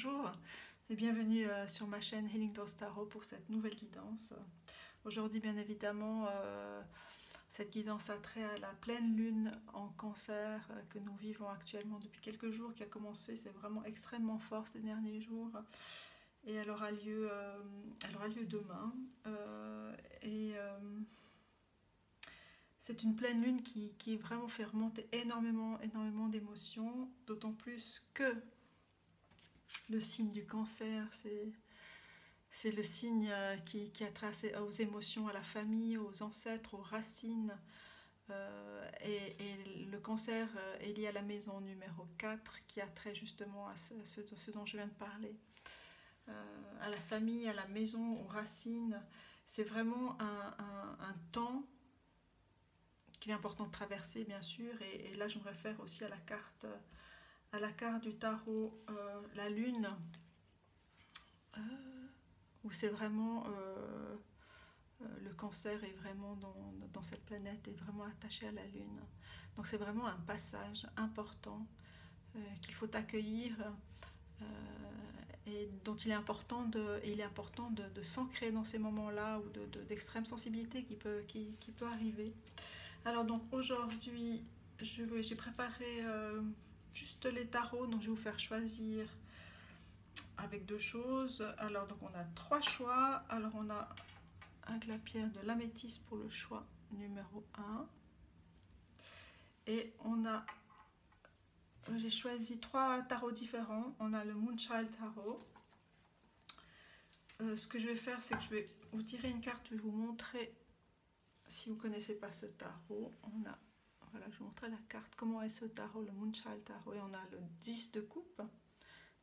Bonjour et bienvenue sur ma chaîne Healing Thoughts Tarot pour cette nouvelle guidance. Aujourd'hui, bien évidemment, cette guidance a trait à la pleine lune en cancer que nous vivons actuellement depuis quelques jours, qui a commencé, c'est vraiment extrêmement fort ces derniers jours. Et elle aura lieu demain. C'est une pleine lune qui vraiment fait remonter énormément d'émotions, d'autant plus que le signe du cancer, c'est le signe qui a trait aux émotions, à la famille, aux ancêtres, aux racines. Et le cancer est lié à la maison numéro 4 qui a trait justement à ce dont je viens de parler. À la famille, à la maison, aux racines. C'est vraiment un temps qu'il est important de traverser, bien sûr. Et là, je me réfère aussi à la carte du tarot, la lune, où c'est vraiment le cancer est vraiment dans cette planète, est vraiment attaché à la lune. Donc c'est vraiment un passage important qu'il faut accueillir et dont il est important de s'ancrer dans ces moments-là ou d'extrême sensibilité qui peut arriver. Alors donc aujourd'hui, j'ai préparé juste les tarots, donc je vais vous faire choisir avec deux choses. Alors donc on a trois choix. Alors on a avec la pierre de l'améthyste pour le choix numéro 1. Et j'ai choisi trois tarots différents. On a le Moonchild Tarot. Ce que je vais faire, c'est que je vais vous tirer une carte, je vais vous montrer, si vous ne connaissez pas ce tarot, voilà, je vais vous montrer la carte, comment est ce tarot, le Moonchild Tarot. Et on a le 10 de coupe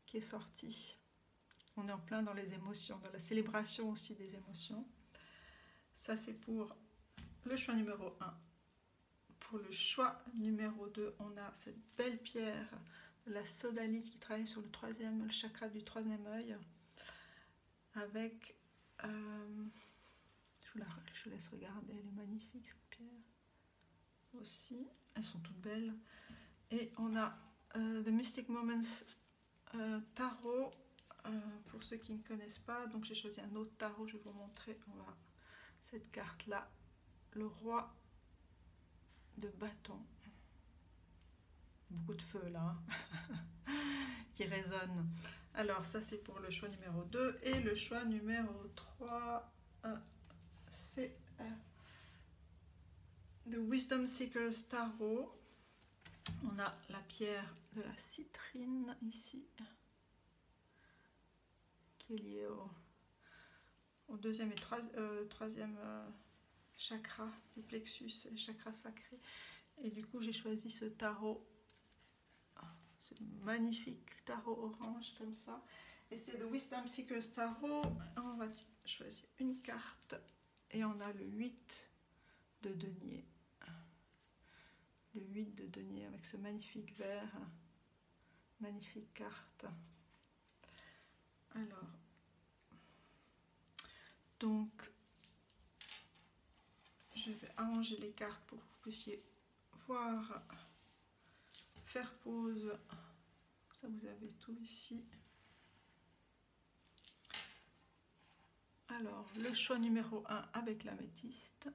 qui est sorti. On est en plein dans les émotions, dans la célébration aussi des émotions. Ça, c'est pour le choix numéro 1. Pour le choix numéro 2, on a cette belle pierre de la sodalite qui travaille sur le chakra du troisième œil. Avec... je vous laisse regarder, elle est magnifique cette pierre. Aussi, elles sont toutes belles. Et on a The Mystic Moments Tarot, pour ceux qui ne connaissent pas. Donc j'ai choisi un autre tarot, je vais vous montrer. On va cette carte là, le roi de bâton, beaucoup de feu là qui résonne. Alors ça c'est pour le choix numéro 2 et le choix numéro 3 c'est The Wisdom Seekers Tarot. On a la pierre de la citrine ici qui est liée au deuxième et troisième chakra du plexus, chakra sacré. Et du coup j'ai choisi ce tarot, ce magnifique tarot orange comme ça. Et c'est The Wisdom Seekers Tarot. On va choisir une carte et on a le 8 de denier. Le 8 de denier avec ce magnifique verre, magnifique carte. Alors, donc, je vais arranger les cartes pour que vous puissiez voir, faire pause. Ça, vous avez tout ici. Alors, le choix numéro 1 avec l'améthyste.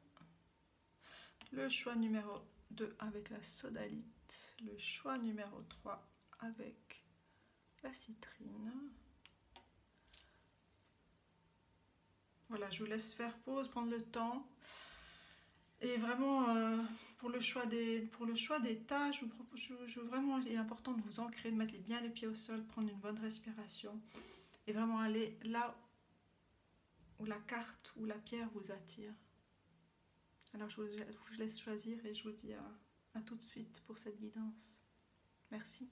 Le choix numéro 2 avec la sodalite. Le choix numéro 3 avec la citrine. Voilà, je vous laisse faire pause, prendre le temps. Et vraiment, pour le choix des tâches, vraiment, il est important de vous ancrer, de mettre bien les pieds au sol, prendre une bonne respiration et vraiment aller là où la carte ou la pierre vous attire. Alors, je vous laisse choisir et je vous dis à tout de suite pour cette guidance. Merci.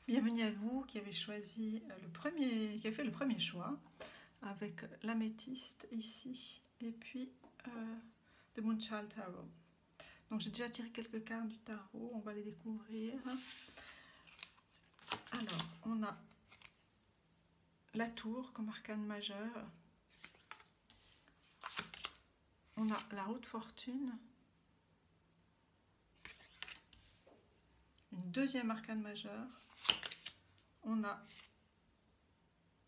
Bienvenue à vous qui avez choisi qui a fait le premier choix avec l'améthyste ici et puis The Moonchild Tarot. Donc j'ai déjà tiré quelques cartes du tarot, on va les découvrir. Alors on a la tour comme arcane majeur, on a la roue de fortune, une deuxième arcane majeure, on a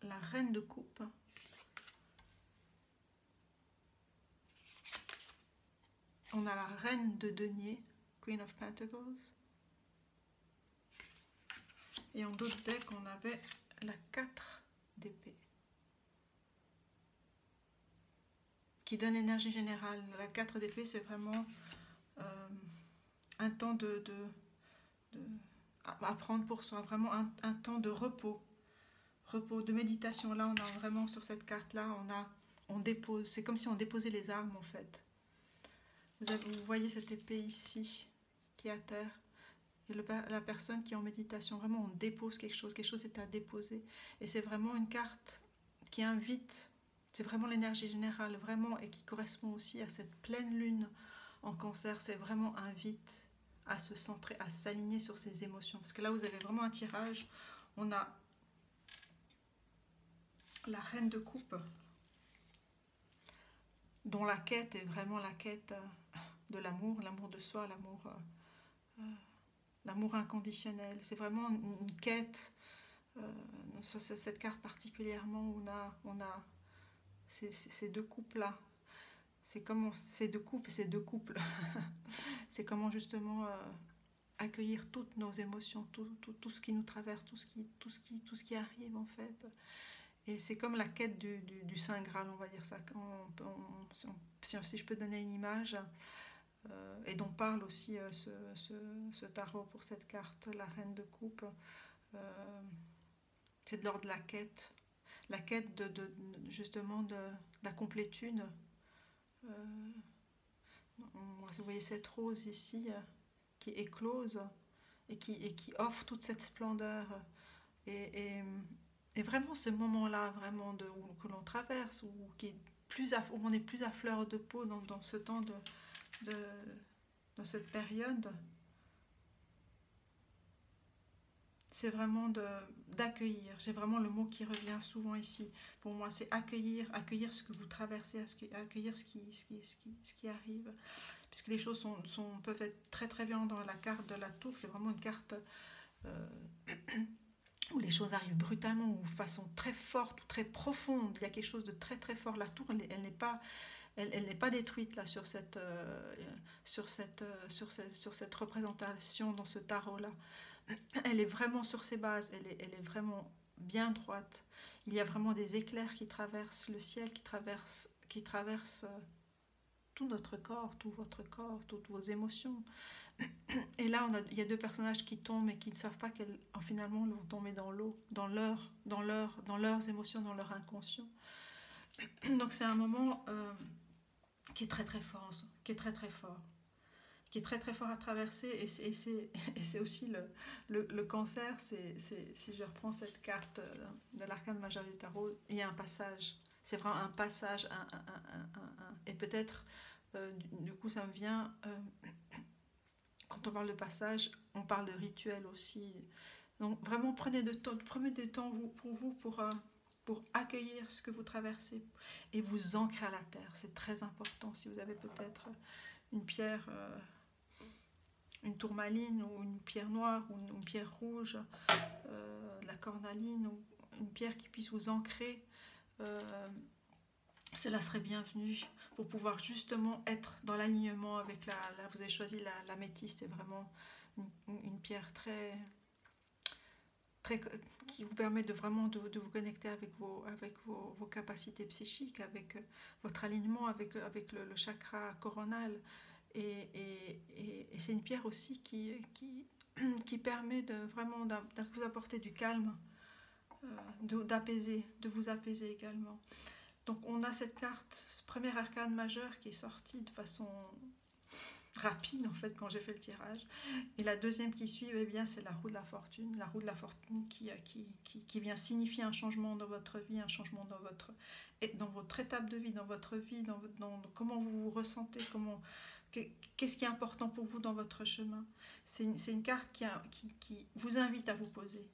la reine de coupe. On a la reine de denier, Queen of Pentacles. Et en d'autres decks, on avait la 4 d'épée. Qui donne l'énergie générale. La 4 d'épée, c'est vraiment un temps à prendre pour soi. Vraiment un temps de repos. Repos, de méditation. Là, on a vraiment sur cette carte-là, on dépose. C'est comme si on déposait les armes, en fait. Vous voyez cette épée ici, qui est à terre. Et la personne qui est en méditation, vraiment, on dépose quelque chose est à déposer. Et c'est vraiment une carte qui invite, c'est vraiment l'énergie générale, vraiment, et qui correspond aussi à cette pleine lune en Cancer. C'est vraiment invite à se centrer, à s'aligner sur ses émotions. Parce que là, vous avez vraiment un tirage. On a la reine de coupe, dont la quête est vraiment la quête de l'amour, l'amour de soi, l'amour inconditionnel. C'est vraiment une quête, sur cette carte particulièrement, où on a ces deux couples-là. C'est comment ces deux couples, c'est comment justement accueillir toutes nos émotions, tout ce qui nous traverse, tout ce qui arrive en fait. Et c'est comme la quête du Saint Graal, on va dire ça. Si je peux donner une image, et dont parle aussi ce tarot pour cette carte, la reine de coupe, c'est de l'ordre de la quête justement de la complétude. Vous voyez cette rose ici qui éclose et qui offre toute cette splendeur. Et vraiment ce moment-là, vraiment que l'on traverse, où on est plus à fleur de peau dans ce temps dans cette période, c'est vraiment d'accueillir. J'ai vraiment le mot qui revient souvent ici. Pour moi, c'est accueillir ce que vous traversez, accueillir ce qui arrive. Puisque les choses peuvent être très très violentes. Dans la carte de la tour, c'est vraiment une carte où les choses arrivent brutalement, ou de façon très forte, ou très profonde. Il y a quelque chose de très très fort. La tour, elle n'est pas détruite là sur cette représentation dans ce tarot là. Elle est vraiment sur ses bases, elle est vraiment bien droite. Il y a vraiment des éclairs qui traversent le ciel, qui traversent tout notre corps, tout votre corps, toutes vos émotions. Et là, il y a deux personnages qui tombent et qui ne savent pas qu'elles finalement vont tomber dans l'eau, dans leurs émotions, dans leur inconscient. Donc c'est un moment qui est très très fort, qui est très très fort. Qui est très très fort à traverser, et c'est aussi le cancer. Si je reprends cette carte de l'arcane majeur du tarot, il y a un passage, c'est vraiment un passage, et peut-être du coup ça me vient, quand on parle de passage, on parle de rituel aussi. Donc vraiment prenez du temps pour accueillir ce que vous traversez et vous ancrer à la terre. C'est très important. Si vous avez peut-être une pierre, une tourmaline, ou une pierre noire, ou une pierre rouge, la cornaline, ou une pierre qui puisse vous ancrer, cela serait bienvenu pour pouvoir justement être dans l'alignement avec vous avez choisi l'améthyste. C'est vraiment une pierre très qui vous permet de vous connecter avec vos capacités psychiques, avec votre alignement, avec le chakra coronal. Et c'est une pierre aussi qui permet de vous apporter du calme, de vous apaiser également. Donc on a cette carte, ce premier arcane majeur, qui est sorti de façon rapide en fait quand j'ai fait le tirage. Et la deuxième qui suit, eh bien, c'est la roue de la fortune. La roue de la fortune qui vient signifier un changement dans votre vie, un changement dans votre étape de vie, dans votre vie, dans comment vous vous ressentez, qu'est-ce qui est important pour vous dans votre chemin. C'est une carte qui vous invite à vous poser.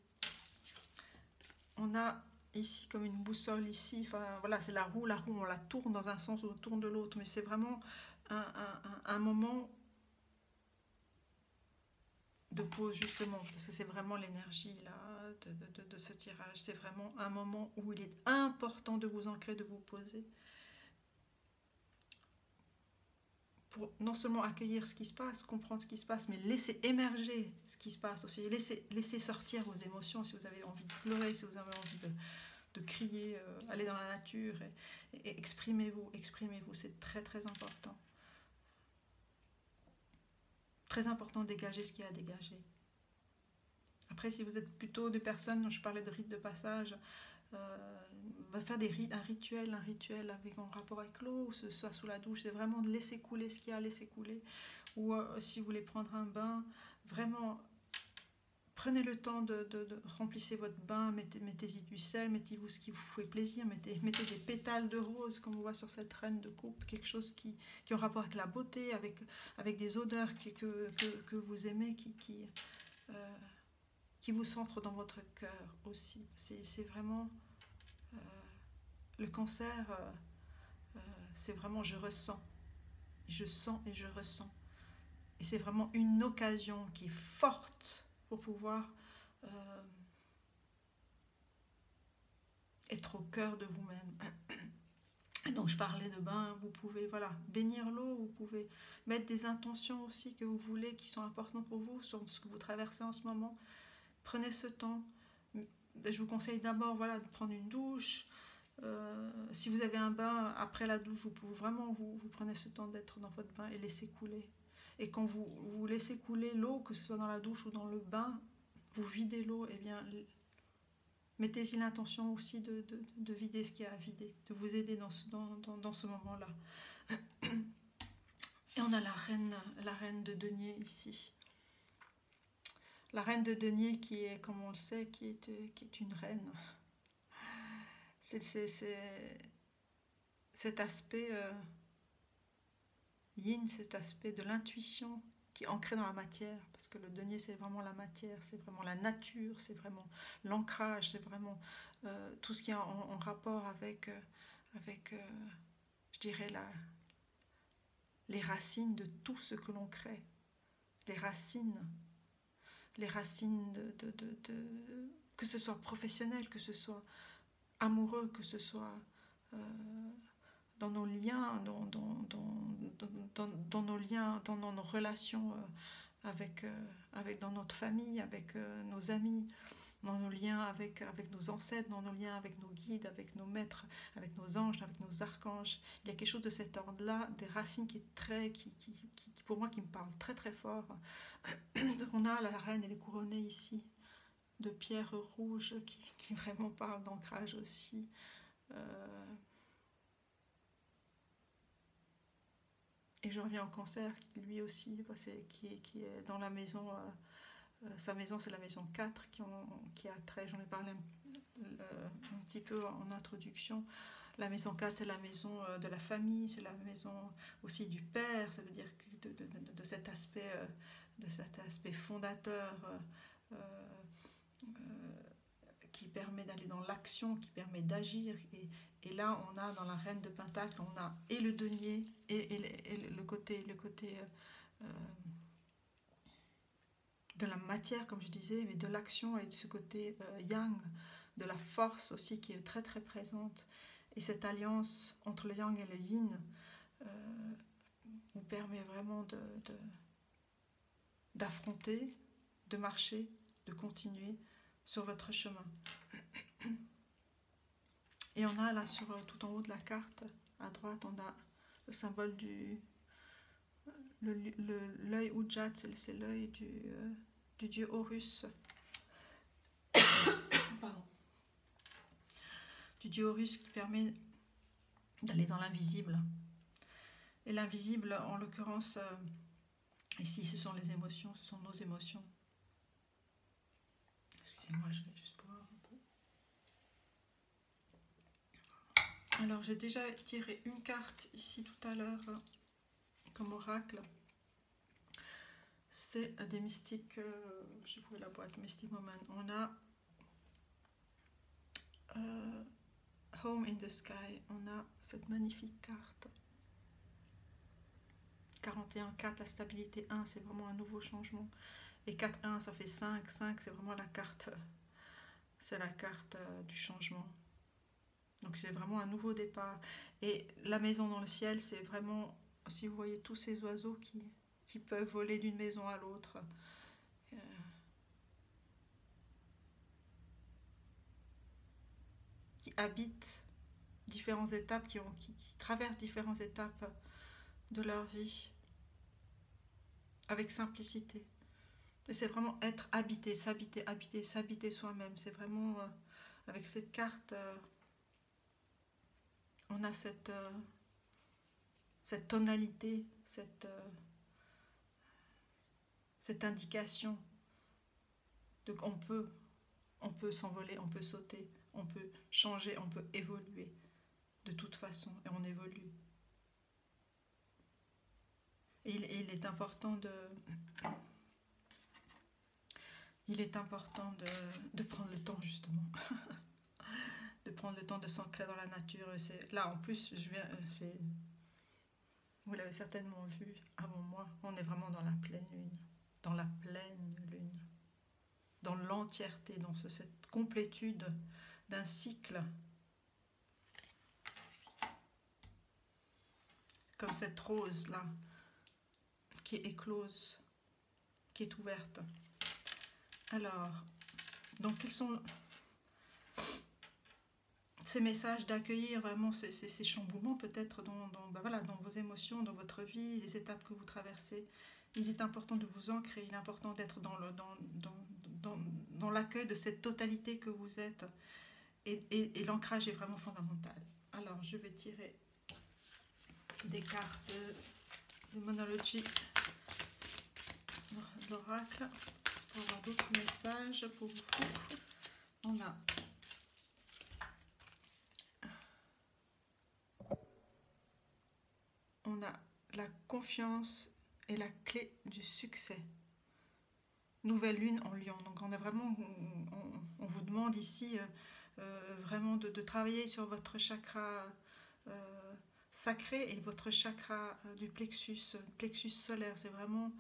On a ici comme une boussole ici, enfin voilà, c'est la roue on la tourne dans un sens ou on tourne de l'autre, mais c'est vraiment un moment de pause justement, parce que c'est vraiment l'énergie là de ce tirage. C'est vraiment un moment où il est important de vous ancrer, de vous poser. Pour non seulement accueillir ce qui se passe, comprendre ce qui se passe, mais laisser émerger ce qui se passe aussi. Laisser sortir vos émotions si vous avez envie de pleurer, si vous avez envie de crier, aller dans la nature et exprimez-vous, exprimez-vous, c'est très très important. Très important de dégager ce qu'il y a à dégager. Après, si vous êtes plutôt des personnes, je parlais de rites de passage, va faire un rituel avec en rapport avec l'eau, ou ce soit sous la douche, c'est vraiment de laisser couler ce qu'il y a à laisser couler. Ou si vous voulez prendre un bain, vraiment prenez le temps de remplissez votre bain, mettez-y du sel, mettez-vous ce qui vous fait plaisir, mettez des pétales de rose comme on voit sur cette reine de coupe, quelque chose qui a un rapport avec la beauté, avec des odeurs que vous aimez, qui vous centrent dans votre cœur aussi. C'est vraiment le cancer, c'est vraiment je ressens, je sens et je ressens. Et c'est vraiment une occasion qui est forte pour pouvoir être au cœur de vous-même. Et donc je parlais de bain, vous pouvez voilà, bénir l'eau, vous pouvez mettre des intentions aussi que vous voulez, qui sont importantes pour vous, sur ce que vous traversez en ce moment. Prenez ce temps. Je vous conseille d'abord voilà, de prendre une douche. Si vous avez un bain, après la douche, vous pouvez vraiment, vous prenez ce temps d'être dans votre bain et laisser couler. Et quand vous laissez couler l'eau, que ce soit dans la douche ou dans le bain, vous videz l'eau, et bien mettez-y l'intention aussi de vider ce qu'il y a à vider, de vous aider dans ce moment-là. Et on a la reine de denier ici. La reine de denier qui est, comme on le sait, qui est une reine. C'est cet aspect yin, cet aspect de l'intuition qui est ancré dans la matière, parce que le denier c'est vraiment la matière, c'est vraiment la nature, c'est vraiment l'ancrage, c'est vraiment tout ce qui est en rapport avec je dirais, les racines de tout ce que l'on crée, les racines que ce soit professionnel, que ce soit amoureux, que ce soit dans nos liens, dans nos liens, dans nos relations dans notre famille, avec nos amis, dans nos liens avec nos ancêtres, dans nos liens avec nos guides, avec nos maîtres, avec nos anges, avec nos archanges. Il y a quelque chose de cet ordre-là, des racines qui pour moi, qui me parle très très fort. On a la reine, elle est couronnée ici de pierres rouges qui vraiment parlent d'ancrage aussi. Et je reviens au cancer, lui aussi, qui est dans la maison, sa maison c'est la maison 4 qui a trait, j'en ai parlé un petit peu en introduction. La maison 4 c'est la maison de la famille, c'est la maison aussi du père, ça veut dire que de cet aspect fondateur qui permet d'aller dans l'action, qui permet d'agir. Et là, on a dans la reine de Pentacle, on a et le denier et le côté de la matière, comme je disais, mais de l'action et de ce côté yang, de la force aussi qui est très très présente. Et cette alliance entre le yang et le yin vous permet vraiment d'affronter, de marcher, de continuer sur votre chemin. Et on a là tout en haut de la carte, à droite, on a le symbole l'œil Ujjat, c'est l'œil du dieu Horus. Pardon. Du dieu Horus qui permet d'aller dans l'invisible. Et l'invisible, en l'occurrence, ici, ce sont les émotions, ce sont nos émotions. Excusez-moi, je vais juste boire un peu. Alors, j'ai déjà tiré une carte ici tout à l'heure comme oracle. C'est des mystiques, j'ai trouvé la boîte, Mystic Moment. On a Home in the Sky, on a cette magnifique carte. 41, 4, la stabilité 1, c'est vraiment un nouveau changement. Et 4 et 1, ça fait 5. 5, c'est vraiment la carte, c'est la carte du changement. Donc c'est vraiment un nouveau départ. Et la maison dans le ciel, c'est vraiment, si vous voyez tous ces oiseaux qui peuvent voler d'une maison à l'autre, qui habitent différentes étapes, qui traversent différentes étapes de leur vie avec simplicité. Et c'est vraiment être habité, s'habiter, habiter, s'habiter soi-même. C'est vraiment avec cette carte, on a cette tonalité, cette indication de qu'on on peut s'envoler, on peut sauter, on peut changer, on peut évoluer de toute façon, et on évolue. Et il est important de prendre le temps, justement, de prendre le temps de s'ancrer dans la nature. Là, en plus, vous l'avez certainement vu avant moi, on est vraiment dans la pleine lune, dans la pleine lune, dans l'entièreté, dans cette complétude d'un cycle, comme cette rose là, qui est éclose, qui est ouverte. Alors, donc quels sont ces messages d'accueillir vraiment ces chamboulements peut-être voilà, dans vos émotions, dans votre vie, les étapes que vous traversez. Il est important de vous ancrer, il est important d'être dans l'accueil de cette totalité que vous êtes. Et l'ancrage est vraiment fondamental. Alors, je vais tirer des cartes de Monology, de l'oracle, pour avoir d'autres messages pour vous. On a la confiance et la clé du succès. Nouvelle lune en Lion. Donc on a vraiment, on vous demande ici vraiment de travailler sur votre chakra sacré et votre chakra du plexus solaire. C'est vraiment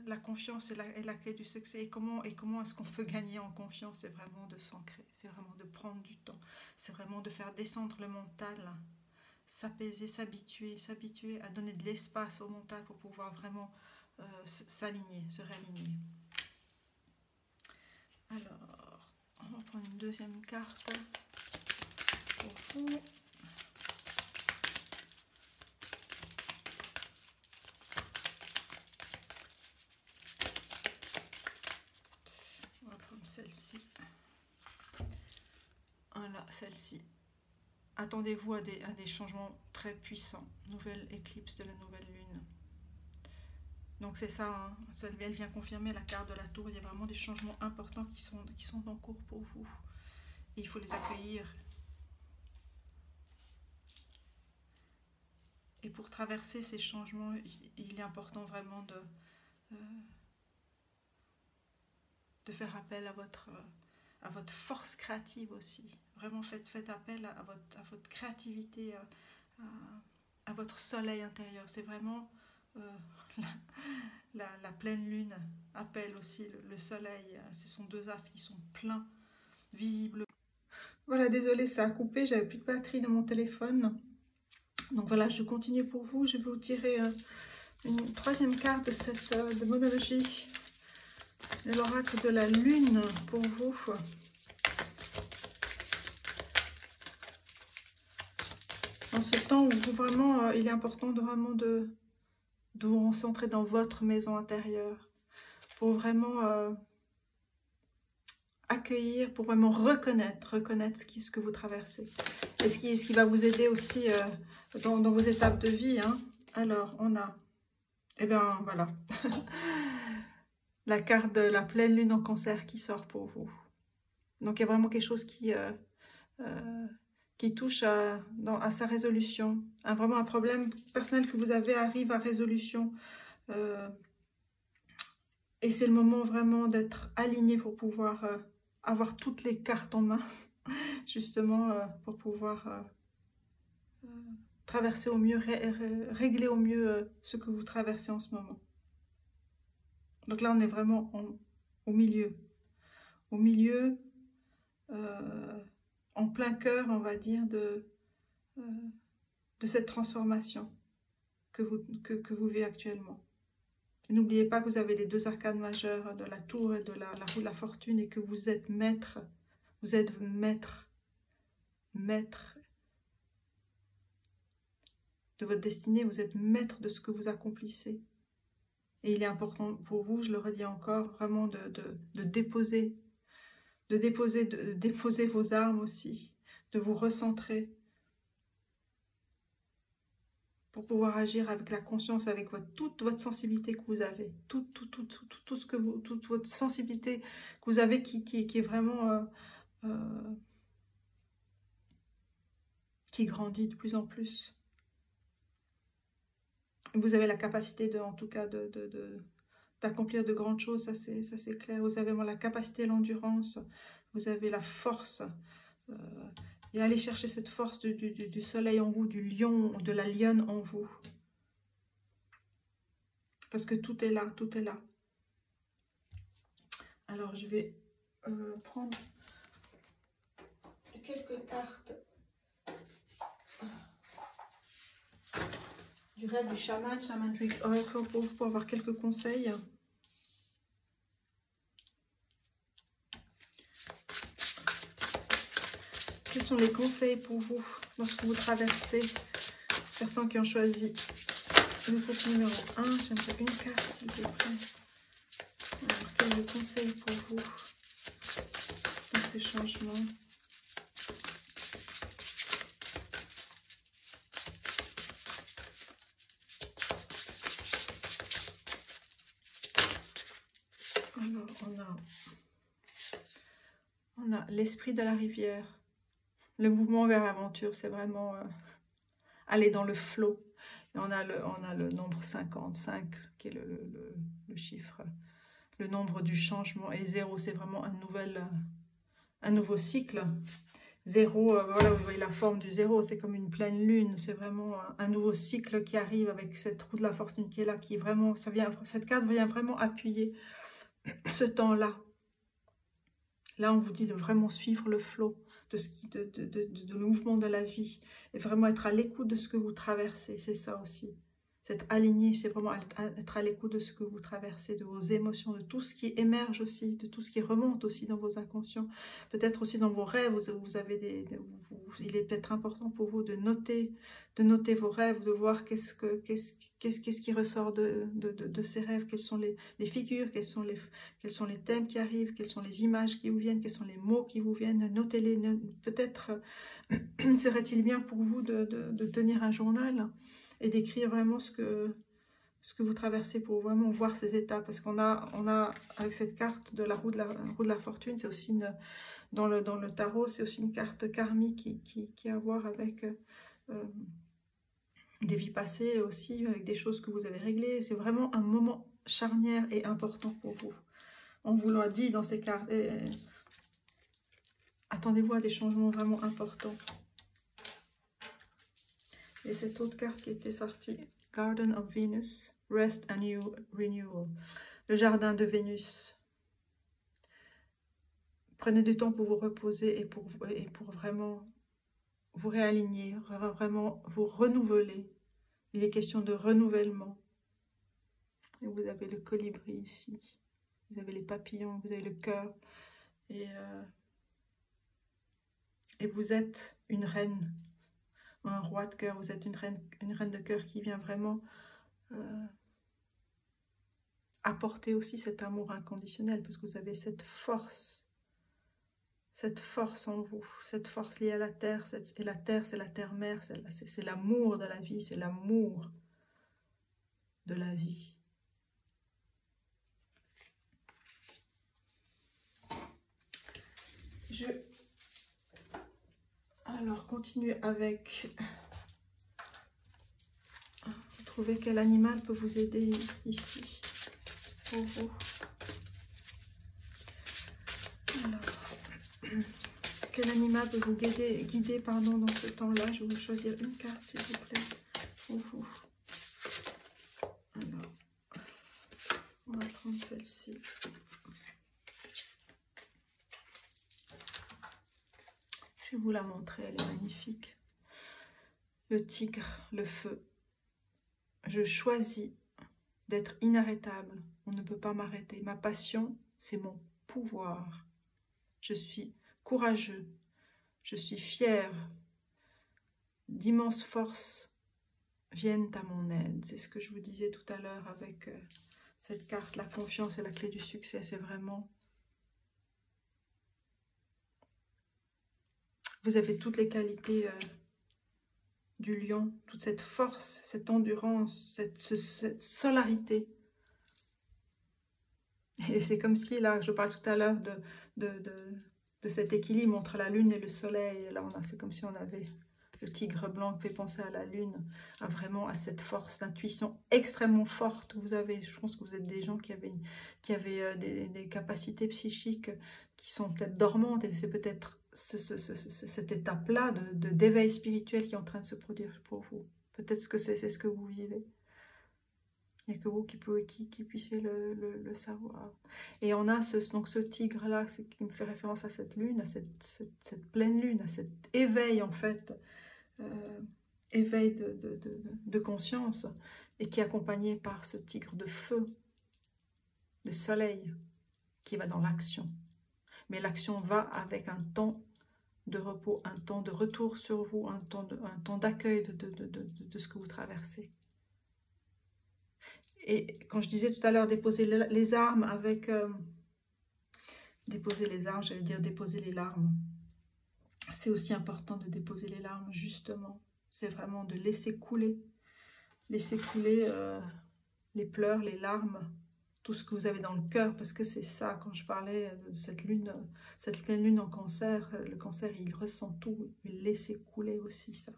la confiance et la clé du succès. Et comment est-ce qu'on peut gagner en confiance? C'est vraiment de s'ancrer, c'est vraiment de prendre du temps, c'est vraiment de faire descendre le mental, s'apaiser, s'habituer à donner de l'espace au mental pour pouvoir vraiment s'aligner, se réaligner. Alors, on va prendre une deuxième carte pour vous. On va prendre celle-ci. Voilà, celle-ci. Attendez-vous à des changements très puissants. Nouvelle éclipse de la nouvelle lune. Donc c'est ça, hein. Elle vient confirmer la carte de la tour. Il y a vraiment des changements importants qui sont en cours pour vous. Et il faut les accueillir. Et pour traverser ces changements, il est important vraiment de faire appel à votre force créative aussi. Vraiment faites appel à votre créativité, à votre soleil intérieur. C'est vraiment la pleine lune appelle aussi le soleil. Ce sont deux astres qui sont pleins, visibles. Voilà, désolé, ça a coupé, j'avais plus de batterie dans mon téléphone. Donc voilà, je continue pour vous. Je vais vous tirer une troisième carte de Monology, de l'oracle de la lune pour vous. Dans ce temps où vraiment, il est important de vous concentrer dans votre maison intérieure, pour vraiment accueillir, pour vraiment reconnaître ce que vous traversez. Et ce qui va vous aider aussi dans vos étapes de vie. Hein. Alors, on a, eh bien voilà, la carte de la pleine lune en Cancer qui sort pour vous. Donc, il y a vraiment quelque chose qui touche à sa résolution. Vraiment un problème personnel que vous avez arrive à résolution. Et c'est le moment vraiment d'être aligné pour pouvoir avoir toutes les cartes en main, justement, pour pouvoir traverser au mieux, régler au mieux ce que vous traversez en ce moment. Donc là, on est vraiment au milieu. Au milieu, en plein cœur, on va dire, de cette transformation que vous vivez actuellement. N'oubliez pas que vous avez les deux arcanes majeures de la tour et de la roue de la fortune et que vous êtes maître. Vous êtes maître de votre destinée, vous êtes maître de ce que vous accomplissez. Et il est important pour vous, je le redis encore, vraiment de déposer vos armes aussi, de vous recentrer pour pouvoir agir avec la conscience, avec toute votre sensibilité que vous avez, toute votre sensibilité que vous avez qui est vraiment qui grandit de plus en plus. Vous avez la capacité en tout cas d'accomplir de grandes choses, ça c'est clair. Vous avez la capacité, l'endurance, vous avez la force. Et allez chercher cette force du soleil en vous, du lion, de la lionne en vous. Parce que tout est là, tout est là. Alors je vais prendre quelques cartes du rêve du chaman, Shaman Trick Oracle, pour avoir quelques conseils. Quels sont les conseils pour vous lorsque vous traversez? Personnes qui ont choisi le groupe numéro 1, j'aimerais une carte s'il vous plaît. Alors, quel est le conseil pour vous dans ces changements? Alors, on a l'esprit de la rivière. Le mouvement vers l'aventure, c'est vraiment aller dans le flot. Et on a le nombre 55, qui est le chiffre, le nombre du changement. Et 0, c'est vraiment un nouveau cycle. 0, voilà, vous voyez la forme du 0, c'est comme une pleine lune. C'est vraiment un nouveau cycle qui arrive avec cette roue de la fortune qui est là, qui est vraiment, cette carte vient vraiment appuyer ce temps-là. Là, on vous dit de vraiment suivre le flot de le mouvement de la vie et vraiment être à l'écoute de ce que vous traversez. C'est ça aussi. C'est aligné, c'est vraiment être à l'écoute de ce que vous traversez, de vos émotions, de tout ce qui émerge aussi, de tout ce qui remonte aussi dans vos inconscients. Peut-être aussi dans vos rêves, vous avez il est peut-être important pour vous de noter vos rêves, de voir qu'est-ce qui ressort de ces rêves, quelles sont les figures, quels sont les thèmes qui arrivent, quelles sont les images qui vous viennent, quels sont les mots qui vous viennent, notez-les. Peut-être serait-il bien pour vous de tenir un journal et d'écrire vraiment ce que vous traversez pour vraiment voir ces étapes. Parce qu'on a avec cette carte de la roue de la fortune, c'est aussi dans le tarot, c'est aussi une carte karmique qui a à voir avec des vies passées aussi, avec des choses que vous avez réglées. C'est vraiment un moment charnière et important pour vous. On vous l'a dit dans ces cartes. Attendez-vous à des changements vraiment importants. Et cette autre carte qui était sortie, Garden of Venus, Rest and Renewal, le jardin de Vénus. Prenez du temps pour vous reposer et pour vraiment vous réaligner, vraiment vous renouveler. Il est question de renouvellement. Et vous avez le colibri ici, vous avez les papillons, vous avez le cœur. Et vous êtes une reine, un roi de cœur, vous êtes une reine de cœur qui vient vraiment apporter aussi cet amour inconditionnel, parce que vous avez cette force en vous, cette force liée à la terre, et la terre c'est la terre-mère, c'est l'amour de la vie, c'est l'amour de la vie. Alors, continue avec... Trouvez quel animal peut vous aider ici, pour vous. Alors, quel animal peut vous guider dans ce temps-là? Je vais vous choisir une carte, s'il vous plaît, pour vous. Alors, On va prendre celle-ci. Je vais vous la montrer, elle est magnifique. Le tigre, le feu. Je choisis d'être inarrêtable. On ne peut pas m'arrêter. Ma passion, c'est mon pouvoir. Je suis courageux. Je suis fier. D'immenses forces viennent à mon aide. C'est ce que je vous disais tout à l'heure avec cette carte. La confiance est la clé du succès. C'est vraiment... Vous avez toutes les qualités du lion, toute cette force, cette endurance, cette solarité. Et c'est comme si, là, je parlais tout à l'heure de cet équilibre entre la lune et le soleil. Et là, c'est comme si on avait le tigre blanc qui fait penser à la lune, vraiment à cette force d'intuition extrêmement forte. Vous avez, je pense que vous êtes des gens qui avaient des capacités psychiques qui sont peut-être dormantes, et c'est peut-être cette étape-là d'éveil spirituel qui est en train de se produire pour vous. Peut-être que c'est ce que vous vivez. Il n'y a que vous qui puissiez le savoir. Et on a donc ce tigre-là qui me fait référence à cette lune, à cette pleine lune, à cet éveil en fait, éveil de conscience, et qui est accompagné par ce tigre de feu, de soleil, qui va dans l'action. Mais l'action va avec un temps de repos, un temps de retour sur vous, un temps d'accueil de ce que vous traversez. Et quand je disais tout à l'heure déposer les armes avec... déposer les armes, j'allais dire déposer les larmes. C'est aussi important de déposer les larmes, justement. C'est vraiment de laisser couler les pleurs, les larmes, tout ce que vous avez dans le cœur, parce que c'est ça, quand je parlais de cette pleine lune en cancer, le cancer, il ressent tout, il laisse couler aussi ça.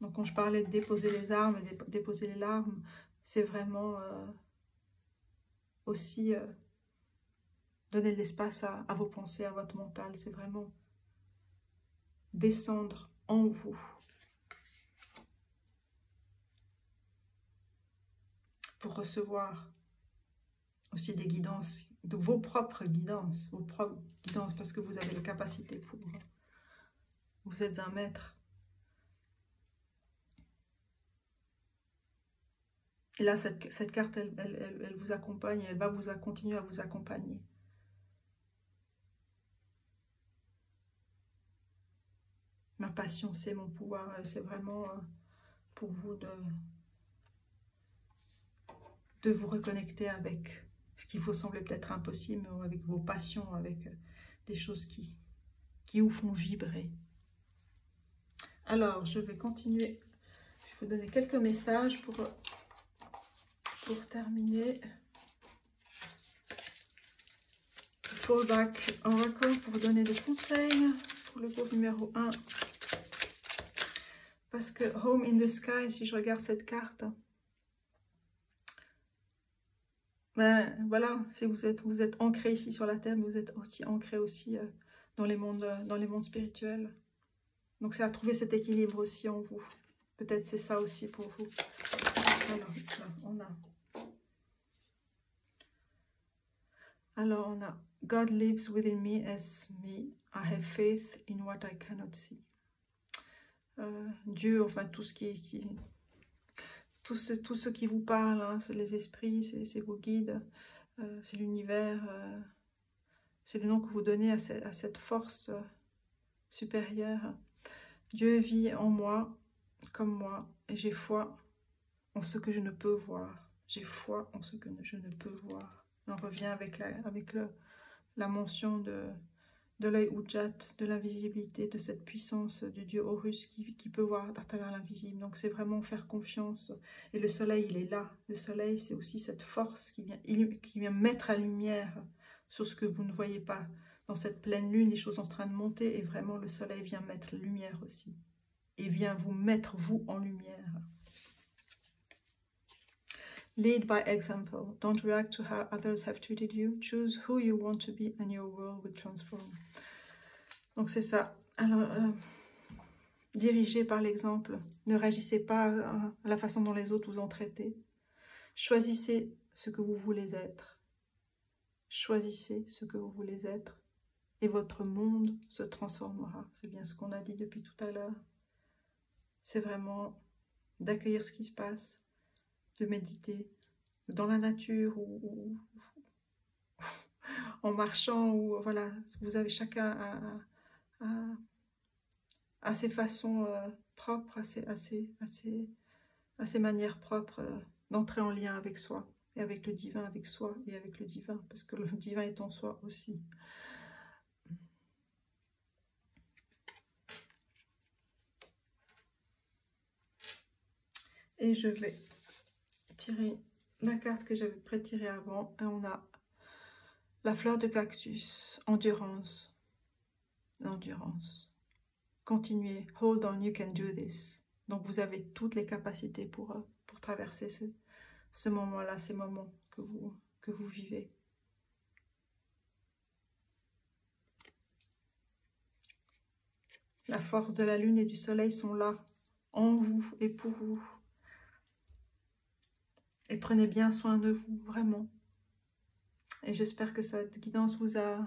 Donc quand je parlais de déposer les armes et de déposer les larmes, c'est vraiment aussi donner de l'espace à vos pensées, à votre mental, c'est vraiment descendre en vous. Pour recevoir aussi des guidances, de vos propres guidances, parce que vous avez les capacités pour. Vous êtes un maître. Et là, cette carte, elle vous accompagne, elle va continuer à vous accompagner. Ma passion, c'est mon pouvoir, c'est vraiment pour vous de vous reconnecter avec ce qui vous semblait peut-être impossible, ou avec vos passions, avec des choses qui vous font vibrer. Alors, je vais continuer. Je vais vous donner quelques messages pour terminer. Fallback Oracle pour vous donner des conseils pour le groupe numéro 1. Parce que Home in the Sky, si je regarde cette carte, ben voilà, si vous êtes ancré ici sur la Terre, mais vous êtes aussi ancré aussi dans les mondes spirituels. Donc c'est à trouver cet équilibre aussi en vous. Peut-être c'est ça aussi pour vous. Alors on a God lives within me as me. I have faith in what I cannot see. Dieu, enfin tout ce tout ce qui vous parle, hein, c'est les esprits, c'est vos guides, c'est l'univers, c'est le nom que vous donnez à cette force supérieure. Dieu vit en moi, comme moi, et j'ai foi en ce que je ne peux voir. J'ai foi en ce que je ne peux voir. On revient avec la mention de l'œil Ujjat, de l'invisibilité, de cette puissance du dieu Horus qui peut voir à travers l'invisible. Donc c'est vraiment faire confiance. Et le soleil, il est là. Le soleil, c'est aussi cette force qui vient mettre la lumière sur ce que vous ne voyez pas. Dans cette pleine lune, les choses sont en train de monter, et vraiment le soleil vient mettre la lumière aussi. Et vient vous mettre, vous, en lumière. Lead by example. Don't react to how others have treated you. Choose who you want to be and your world will transform. Donc c'est ça. Alors, dirigez par l'exemple. Ne réagissez pas à la façon dont les autres vous ont traité. Choisissez ce que vous voulez être. Choisissez ce que vous voulez être et votre monde se transformera. C'est bien ce qu'on a dit depuis tout à l'heure. C'est vraiment d'accueillir ce qui se passe, de méditer dans la nature ou en marchant, ou voilà, vous avez chacun à ses façons propres, à ses manières propres d'entrer en lien avec soi, et avec le divin, avec soi et avec le divin, parce que le divin est en soi aussi. Et je vais tirer la carte que j'avais pré-tirée avant, et on a la fleur de cactus, endurance, l'endurance. Continuez, hold on, you can do this. Donc vous avez toutes les capacités pour traverser ce moment-là, ces moments que vous vivez. La force de la lune et du soleil sont là, en vous et pour vous. Et prenez bien soin de vous, vraiment. Et j'espère que cette guidance vous a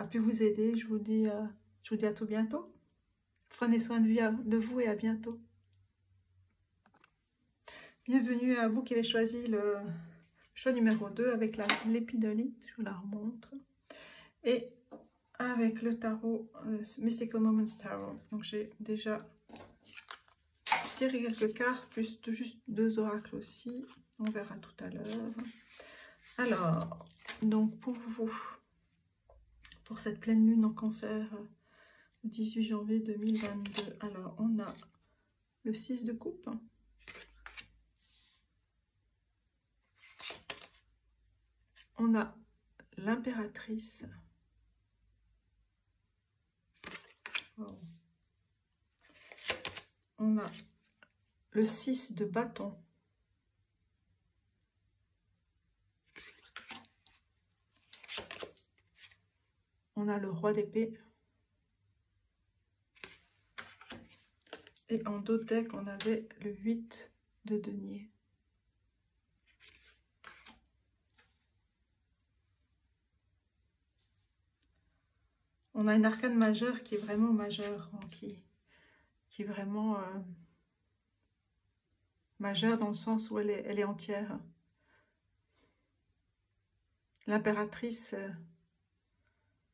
pu vous aider. Je vous dis à tout bientôt. Prenez soin de vous et à bientôt. Bienvenue à vous qui avez choisi le choix numéro 2 avec l'épidolite. Je vous la remontre. Et avec le tarot, Mystical Moments Tarot. Donc j'ai déjà tiré quelques cartes, plus juste 2 oracles aussi. On verra tout à l'heure. Alors, donc pour vous, pour cette pleine lune en Cancer, le 18 janvier 2022, alors on a le 6 de coupe. On a l'impératrice. Wow. On a le 6 de bâton. On a le roi d'épée. Et en dos de deck, on avait le 8 de denier. On a une arcane majeure qui est vraiment majeure, hein, qui est vraiment majeure dans le sens où elle est entière. L'impératrice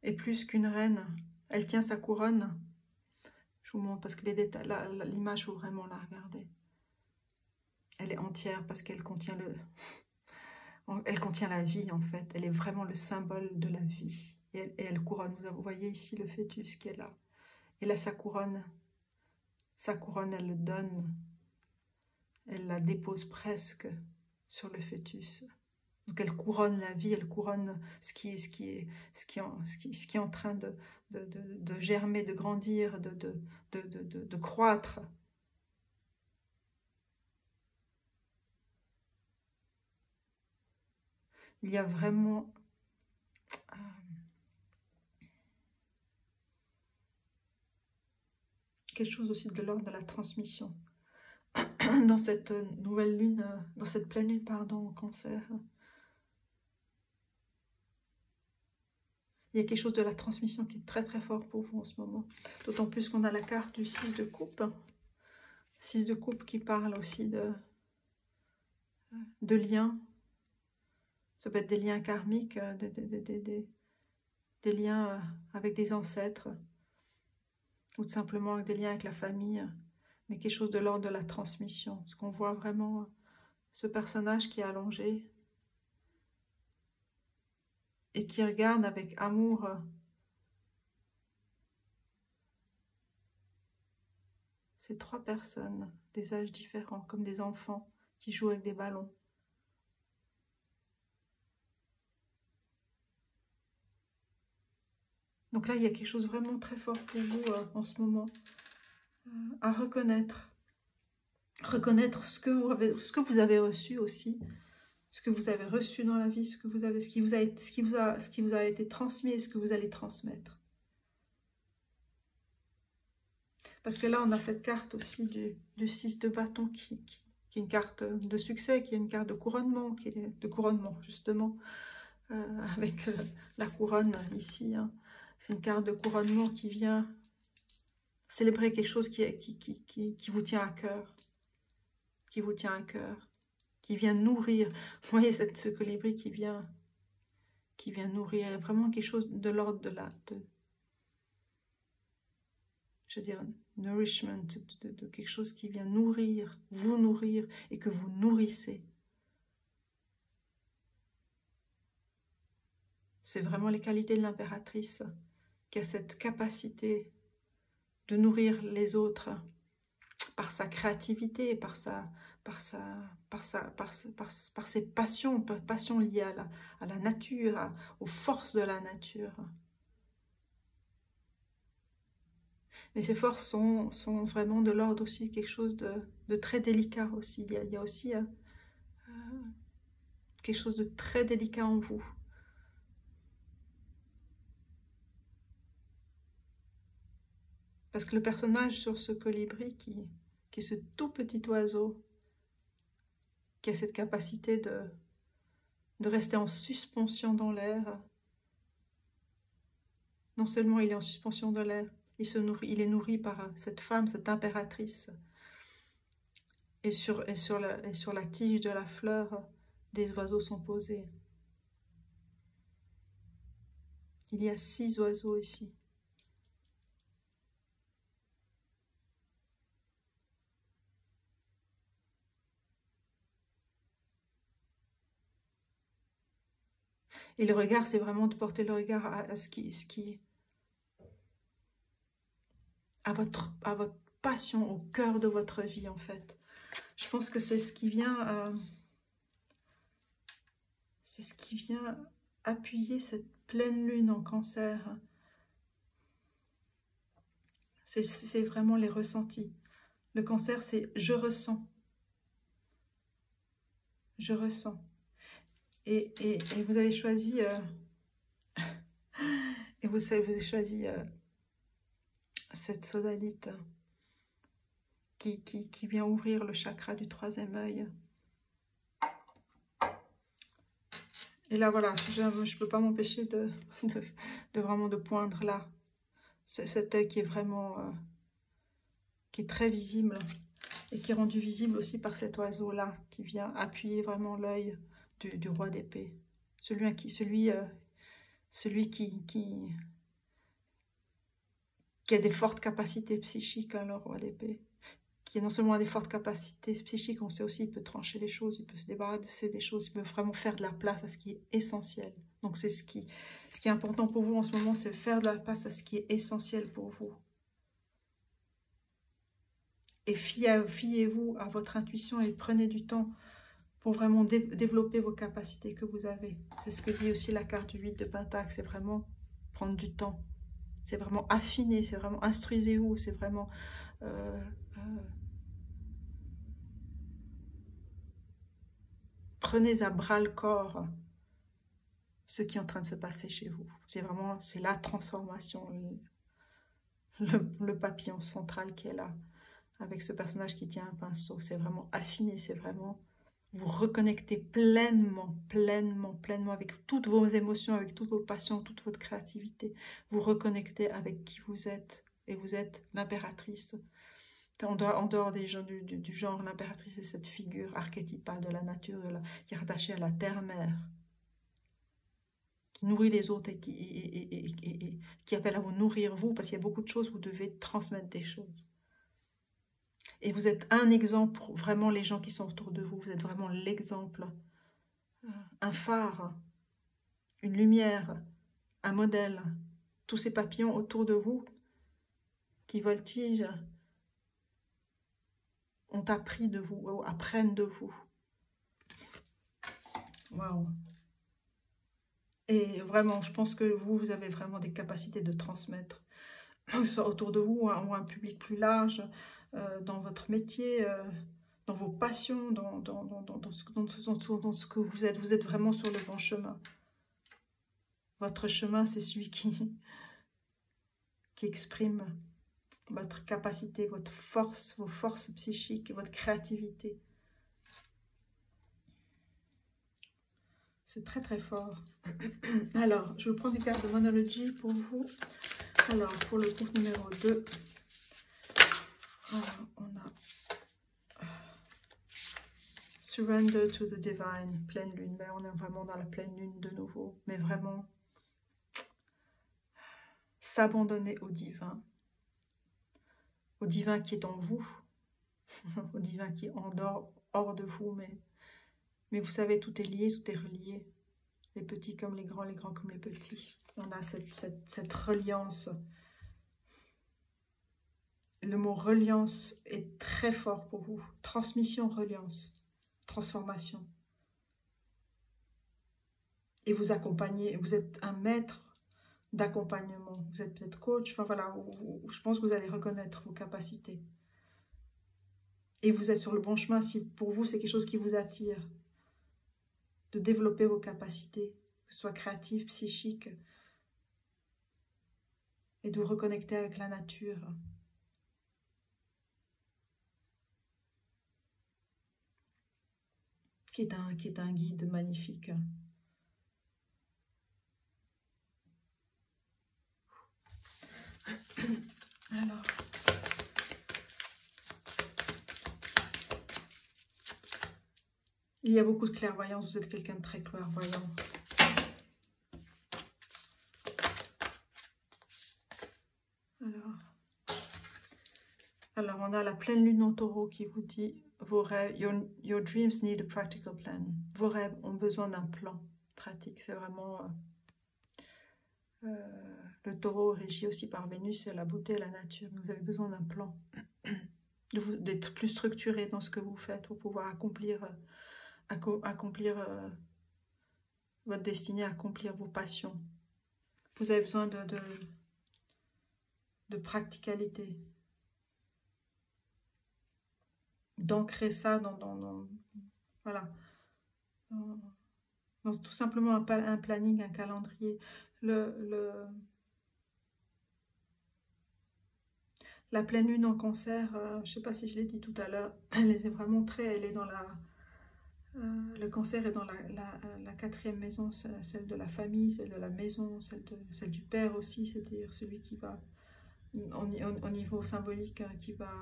est plus qu'une reine. Elle tient sa couronne. Je vous montre parce que l'image, il faut vraiment la regarder. Elle est entière parce qu'elle contient elle contient la vie en fait. Elle est vraiment le symbole de la vie. Et elle couronne. Vous voyez ici le fœtus qui est là. Et là, sa couronne, elle le donne. Elle la dépose presque sur le fœtus. Donc elle couronne la vie, elle couronne ce qui est en train de germer, de grandir, de croître. Il y a vraiment quelque chose aussi de l'ordre de la transmission dans cette nouvelle lune, dans cette pleine lune, pardon, en Cancer. Il y a quelque chose de la transmission qui est très très fort pour vous en ce moment. D'autant plus qu'on a la carte du 6 de coupe. 6 de coupe qui parle aussi de liens. Ça peut être des liens karmiques, des liens avec des ancêtres, ou tout simplement avec des liens avec la famille, mais quelque chose de l'ordre de la transmission. Parce qu'on voit vraiment ce personnage qui est allongé et qui regarde avec amour ces 3 personnes, des âges différents, comme des enfants qui jouent avec des ballons. Donc là, il y a quelque chose vraiment très fort pour vous en ce moment, à reconnaître. Reconnaître ce que vous avez reçu aussi, ce que vous avez reçu dans la vie, ce qui vous a été transmis et ce que vous allez transmettre. Parce que là, on a cette carte aussi du 6 de bâton qui est une carte de succès, qui est une carte de couronnement, justement, avec la couronne ici. Hein. C'est une carte de couronnement qui vient célébrer quelque chose qui vous tient à cœur, qui vient nourrir. Vous voyez ce colibri qui vient nourrir, vraiment quelque chose de l'ordre je veux dire, nourishment, de quelque chose qui vient nourrir, vous nourrir, et que vous nourrissez. C'est vraiment les qualités de l'impératrice, qui a cette capacité de nourrir les autres par sa créativité, par ses passions liées à la nature, aux forces de la nature. Mais ces forces sont vraiment de l'ordre aussi, quelque chose de très délicat aussi. Il y a aussi quelque chose de très délicat en vous. Parce que le personnage sur ce colibri, qui est ce tout petit oiseau, qui a cette capacité de rester en suspension dans l'air, non seulement il est en suspension dans l'air, il est nourri par cette femme, cette impératrice. Et sur la tige de la fleur, des oiseaux sont posés. Il y a 6 oiseaux ici. Et le regard, c'est vraiment de porter le regard à ce qui à votre passion, au cœur de votre vie, en fait. Je pense que c'est ce qui vient appuyer cette pleine lune en Cancer. C'est vraiment les ressentis. Le Cancer, c'est je ressens. Je ressens. Et vous avez choisi vous avez choisi cette sodalite qui vient ouvrir le chakra du 3e œil. Et là, voilà, je ne peux pas m'empêcher de vraiment de poindre là. Cet œil qui est vraiment, qui est très visible et qui est rendu visible aussi par cet oiseau-là qui vient appuyer vraiment l'œil du roi d'épée. Celui qui a des fortes capacités psychiques, hein, le roi d'épée. Qui non seulement a des fortes capacités psychiques, on sait aussi qu'il peut trancher les choses, il peut se débarrasser des choses, il peut vraiment faire de la place à ce qui est essentiel. Donc c'est ce qui est important pour vous en ce moment, c'est faire de la place à ce qui est essentiel pour vous. Et fiez-vous à votre intuition et prenez du temps pour vraiment développer vos capacités que vous avez. C'est ce que dit aussi la carte du 8 de Pentacle, c'est vraiment prendre du temps. C'est vraiment affiner, c'est vraiment instruisez-vous, c'est vraiment... prenez à bras le corps ce qui est en train de se passer chez vous. C'est vraiment, c'est la transformation, le papillon central qui est là, avec ce personnage qui tient un pinceau. C'est vraiment affiné, c'est vraiment vous reconnecter pleinement avec toutes vos émotions, avec toutes vos passions, toute votre créativité. Vous reconnecter avec qui vous êtes, et vous êtes l'impératrice. En dehors des gens du genre, l'impératrice est cette figure archétypale de la nature, qui est rattachée à la terre-mère, qui nourrit les autres et qui appelle à vous nourrir vous, parce qu'il y a beaucoup de choses, vous devez transmettre des choses. Et vous êtes un exemple pour vraiment les gens qui sont autour de vous, vous êtes vraiment l'exemple, un phare, une lumière, un modèle. Tous ces papillons autour de vous qui voltigent, ont appris de vous, apprennent de vous. Waouh! Et vraiment, je pense que vous avez vraiment des capacités de transmettre, que ce soit autour de vous ou un public plus large, dans votre métier, dans vos passions, dans ce que vous êtes. Vous êtes vraiment sur le bon chemin. Votre chemin, c'est celui qui exprime votre capacité, votre force, vos forces psychiques, votre créativité. C'est très très fort. Alors, je vais prendre une carte de Monology pour vous. Alors, pour le groupe numéro 2, alors, on a Surrender to the Divine, pleine lune. Mais on est vraiment dans la pleine lune de nouveau. Mais vraiment, s'abandonner au divin qui est en vous, au divin qui est hors de vous. Mais vous savez, tout est lié, tout est relié. Les petits comme les grands comme les petits. On a cette reliance. Le mot reliance est très fort pour vous. Transmission, reliance, transformation. Et vous accompagnez, vous êtes un maître d'accompagnement. Vous êtes peut-être coach, enfin voilà, je pense que vous allez reconnaître vos capacités. Et vous êtes sur le bon chemin si pour vous c'est quelque chose qui vous attire. De développer vos capacités, que ce soit créatives, psychiques, et de vous reconnecter avec la nature. Qui est un guide magnifique. Alors, il y a beaucoup de clairvoyance, vous êtes quelqu'un de très clairvoyant. Alors on a la pleine lune en taureau qui vous dit, vos rêves, your dreams need a practical plan. Vos rêves ont besoin d'un plan pratique, c'est vraiment... le taureau régi aussi par Vénus, c'est la beauté et la nature. Vous avez besoin d'un plan, d'être plus structuré dans ce que vous faites pour pouvoir accomplir votre destinée, accomplir vos passions. Vous avez besoin de practicalité, d'ancrer ça voilà, dans tout simplement un planning, un calendrier. La pleine lune en Cancer, je ne sais pas si je l'ai dit tout à l'heure, elle est vraiment elle est dans la... le Cancer est dans la 4e maison, celle de la famille, celle de la maison, celle du père aussi, c'est-à-dire celui qui va, au niveau symbolique, qui va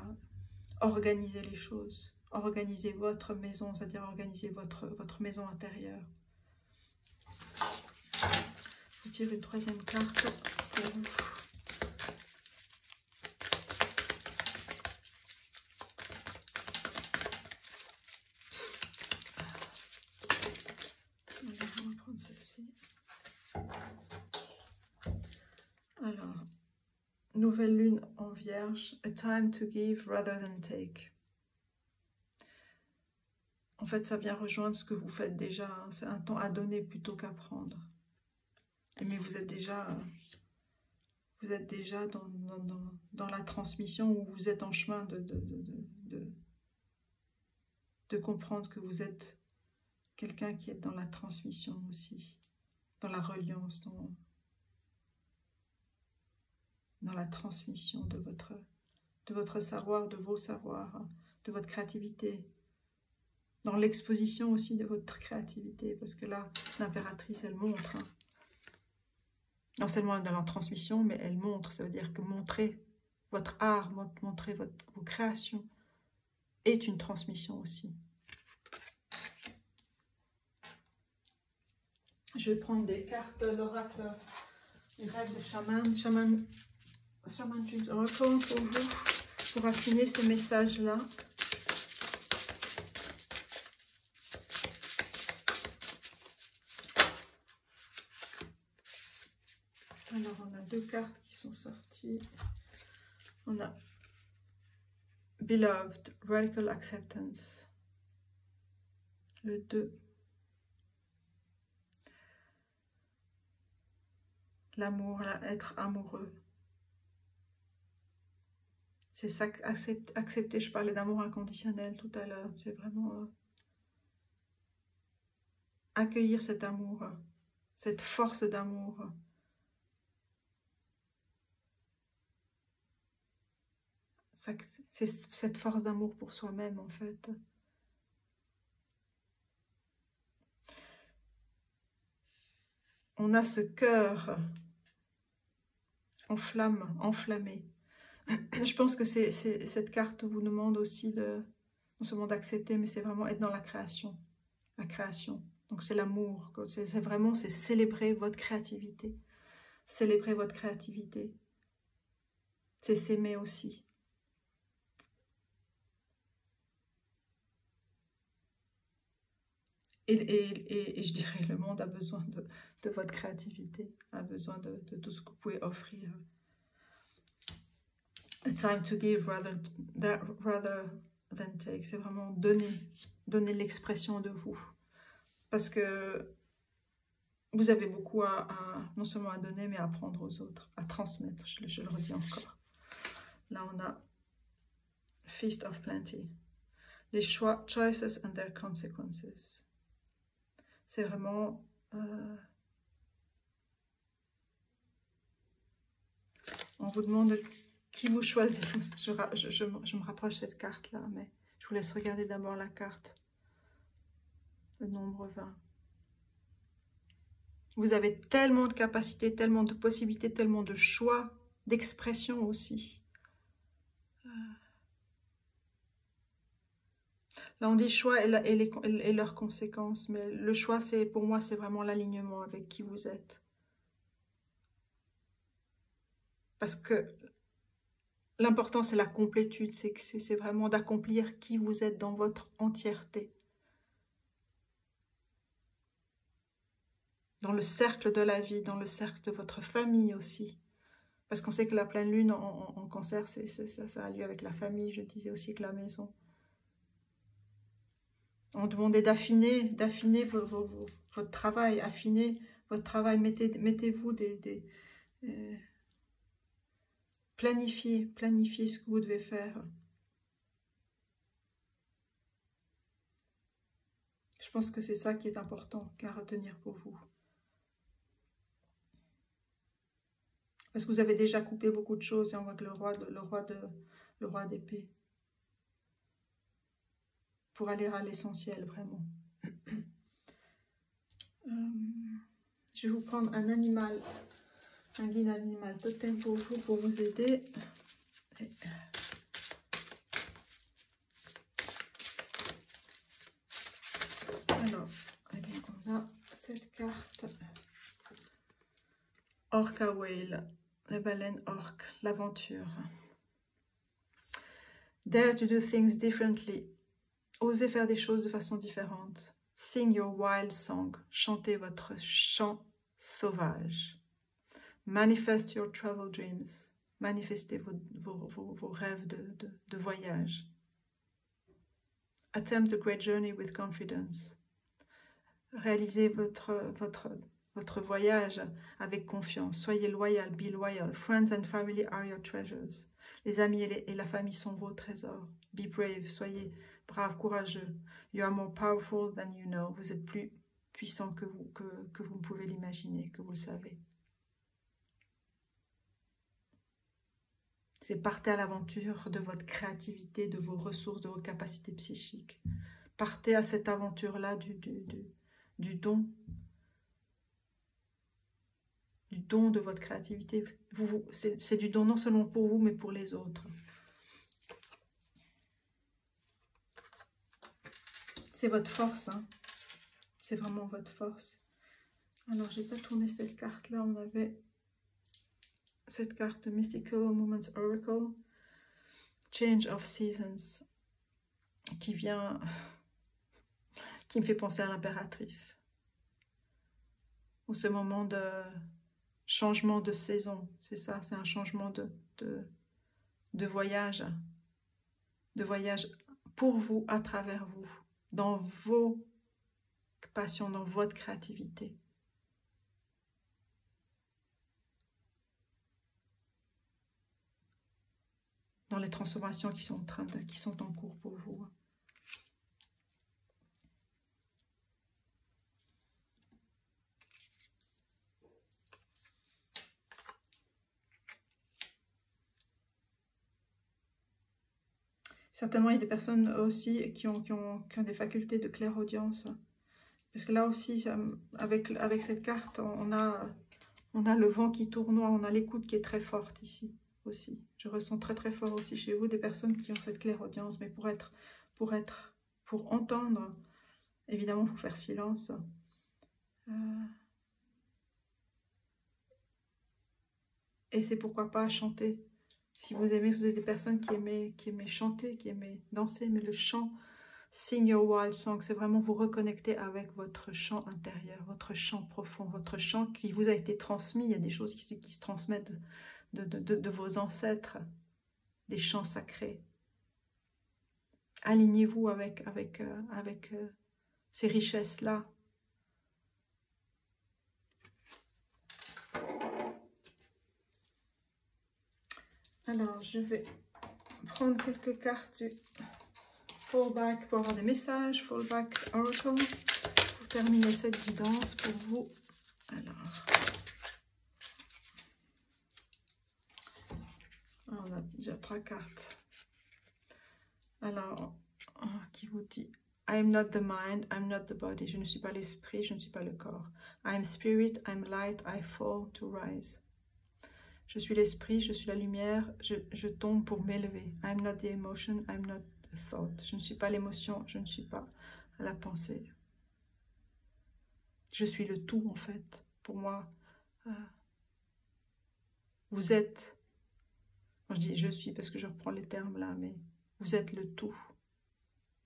organiser les choses, organiser votre maison, c'est-à-dire organiser votre maison intérieure. Je tire une 3e carte pour vous. On va prendre celle-ci. Alors, nouvelle lune en Vierge, a time to give rather than take. En fait, ça vient rejoindre ce que vous faites déjà. Hein. C'est un temps à donner plutôt qu'à prendre. Mais vous êtes déjà dans la transmission, où vous êtes en chemin de comprendre que vous êtes quelqu'un qui est dans la transmission aussi, dans la reliance, dans la transmission de votre savoir, de vos savoirs, de votre créativité, dans l'exposition aussi de votre créativité, parce que là, l'impératrice, elle montre, hein. Non seulement dans la transmission, mais elle montre, ça veut dire que montrer votre art, montrer vos créations est une transmission aussi. Je vais prendre des cartes de l'oracle, les rêves de Shaman Dreams Oracle pour vous, pour affiner ces messages-là. Alors, on a 2 cartes qui sont sorties. On a Beloved, Radical Acceptance. Le 2. L'amour, être amoureux. C'est ça, accepter, je parlais d'amour inconditionnel tout à l'heure. C'est vraiment accueillir cet amour, cette force d'amour. C'est cette force d'amour pour soi-même, en fait. on a ce cœur en flamme, enflammé. Je pense que cette carte vous demande aussi de, non seulement d'accepter, mais c'est vraiment être dans la création. La création. Donc c'est l'amour. C'est vraiment, c'est célébrer votre créativité. Célébrer votre créativité. C'est s'aimer aussi. Et je dirais, le monde a besoin de votre créativité, a besoin de tout ce que vous pouvez offrir. A time to give rather than take. C'est vraiment donner l'expression de vous. Parce que vous avez beaucoup non seulement à donner, mais à apprendre aux autres, à transmettre, je le redis encore. Là, on a Feast of Plenty. Les choix, choices and their consequences. C'est vraiment... on vous demande qui vous choisit. Je me rapproche de cette carte-là, mais je vous laisse regarder d'abord la carte. Le nombre 20. Vous avez tellement de capacités, tellement de possibilités, tellement de choix, d'expression aussi. Là, on dit choix et leurs conséquences, mais le choix, pour moi, c'est vraiment l'alignement avec qui vous êtes. Parce que l'important, c'est la complétude, c'est vraiment d'accomplir qui vous êtes dans votre entièreté. Dans le cercle de la vie, dans le cercle de votre famille aussi. Parce qu'on sait que la pleine lune en cancer, ça a lieu avec la famille, je disais aussi que la maison. On demandait d'affiner votre travail, affiner votre travail, mettez-vous planifiez ce que vous devez faire. Je pense que c'est ça qui est important à retenir pour vous. Parce que vous avez déjà coupé beaucoup de choses et on voit que le roi d'épée. Pour aller à l'essentiel, vraiment. Je vais vous prendre un animal, un guide animal totem pour vous aider. Alors, on a cette carte. Orca Whale, la baleine orque, l'aventure. Dare to do things differently. Osez faire des choses de façon différente. Sing your wild song. Chantez votre chant sauvage. Manifest your travel dreams. Manifestez vos rêves de voyage. Attempt a great journey with confidence. Réalisez votre voyage avec confiance. Soyez loyal, be loyal. Friends and family are your treasures. Les amis et la famille sont vos trésors. Be brave, soyez brave, courageux. You are more powerful than you know. Vous êtes plus puissant que vous ne pouvez l'imaginer, que vous le savez. C'est partez à l'aventure de votre créativité, de vos ressources, de vos capacités psychiques. Partez à cette aventure-là du don. Du don de votre créativité. C'est du don non seulement pour vous, mais pour les autres. C'est votre force, hein. C'est vraiment votre force. Alors, je n'ai pas tourné cette carte-là. On avait cette carte Mystical Moments Oracle. Change of Seasons. Qui vient... qui me fait penser à l'impératrice. Ou ce moment de changement de saison. C'est ça, c'est un changement de voyage. De voyage pour vous, à travers vous. Dans vos passions, dans votre créativité. Dans les transformations qui sont en cours pour vous. Certainement, il y a des personnes aussi qui ont des facultés de clairaudience. Parce que là aussi, avec cette carte, on a le vent qui tournoie, on a l'écoute qui est très forte ici aussi. Je ressens très très fort aussi chez vous des personnes qui ont cette clairaudience, mais pour entendre, évidemment, il faut faire silence. Et c'est pourquoi pas chanter. Si vous aimez, vous êtes des personnes qui aimaient chanter, qui aimaient danser, mais le chant, sing your wild song, c'est vraiment vous reconnecter avec votre chant intérieur, votre chant profond, votre chant qui vous a été transmis. Il y a des choses qui se transmettent de vos ancêtres, des chants sacrés. Alignez-vous avec ces richesses-là. Alors, je vais prendre quelques cartes du Fallback pour avoir des messages. Fallback Oracle pour terminer cette guidance pour vous. Alors, on a déjà 3 cartes. Alors, qui vous dit I am not the mind, I am not the body. Je ne suis pas l'esprit, je ne suis pas le corps. I am spirit, I am light, I fall to rise. Je suis l'esprit, je suis la lumière, je tombe pour m'élever. I am not the emotion, I am not the thought. Je ne suis pas l'émotion, je ne suis pas la pensée. Je suis le tout, en fait. Pour moi, vous êtes, je dis je suis parce que je reprends les termes là, mais vous êtes le tout.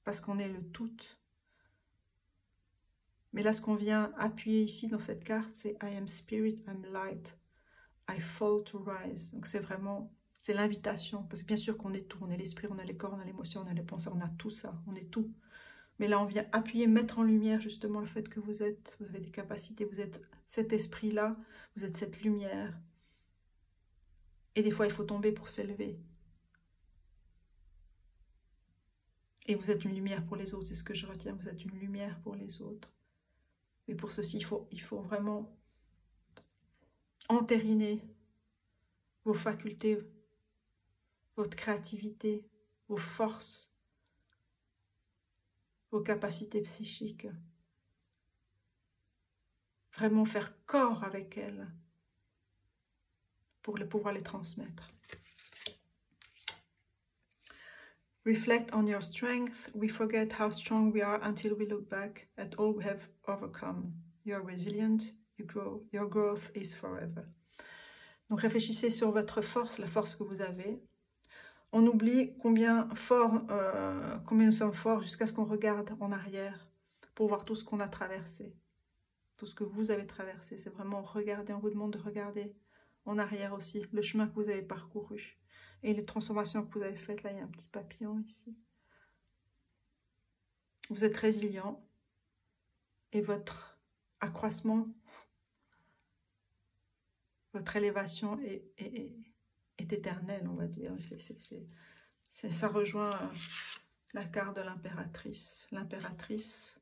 Parce qu'on est le tout. Mais là, ce qu'on vient appuyer ici dans cette carte, c'est I am spirit, I am light. I fall to rise. Donc c'est vraiment, c'est l'invitation. Parce que bien sûr qu'on est tout. On est l'esprit, on a les corps, on a l'émotion, on a les pensées, on a tout ça. On est tout. Mais là, on vient appuyer, mettre en lumière justement le fait que vous avez des capacités, vous êtes cet esprit-là, vous êtes cette lumière. Et des fois, il faut tomber pour s'élever. Et vous êtes une lumière pour les autres, c'est ce que je retiens. Vous êtes une lumière pour les autres. Mais pour ceci, il faut vraiment entériner vos facultés, votre créativité, vos forces, vos capacités psychiques. Vraiment faire corps avec elles pour pouvoir les transmettre. Reflect on your strength. We forget how strong we are until we look back at all we have overcome. You are resilient, you grow, your growth is forever. Donc réfléchissez sur votre force, la force que vous avez. On oublie combien nous sommes forts jusqu'à ce qu'on regarde en arrière pour voir tout ce qu'on a traversé. Tout ce que vous avez traversé, c'est vraiment regarder, on vous demande de regarder en arrière aussi, le chemin que vous avez parcouru et les transformations que vous avez faites. Là, il y a un petit papillon ici. Vous êtes résilient et votre accroissement, votre élévation est éternelle, on va dire. Ça rejoint la carte de l'impératrice. L'impératrice,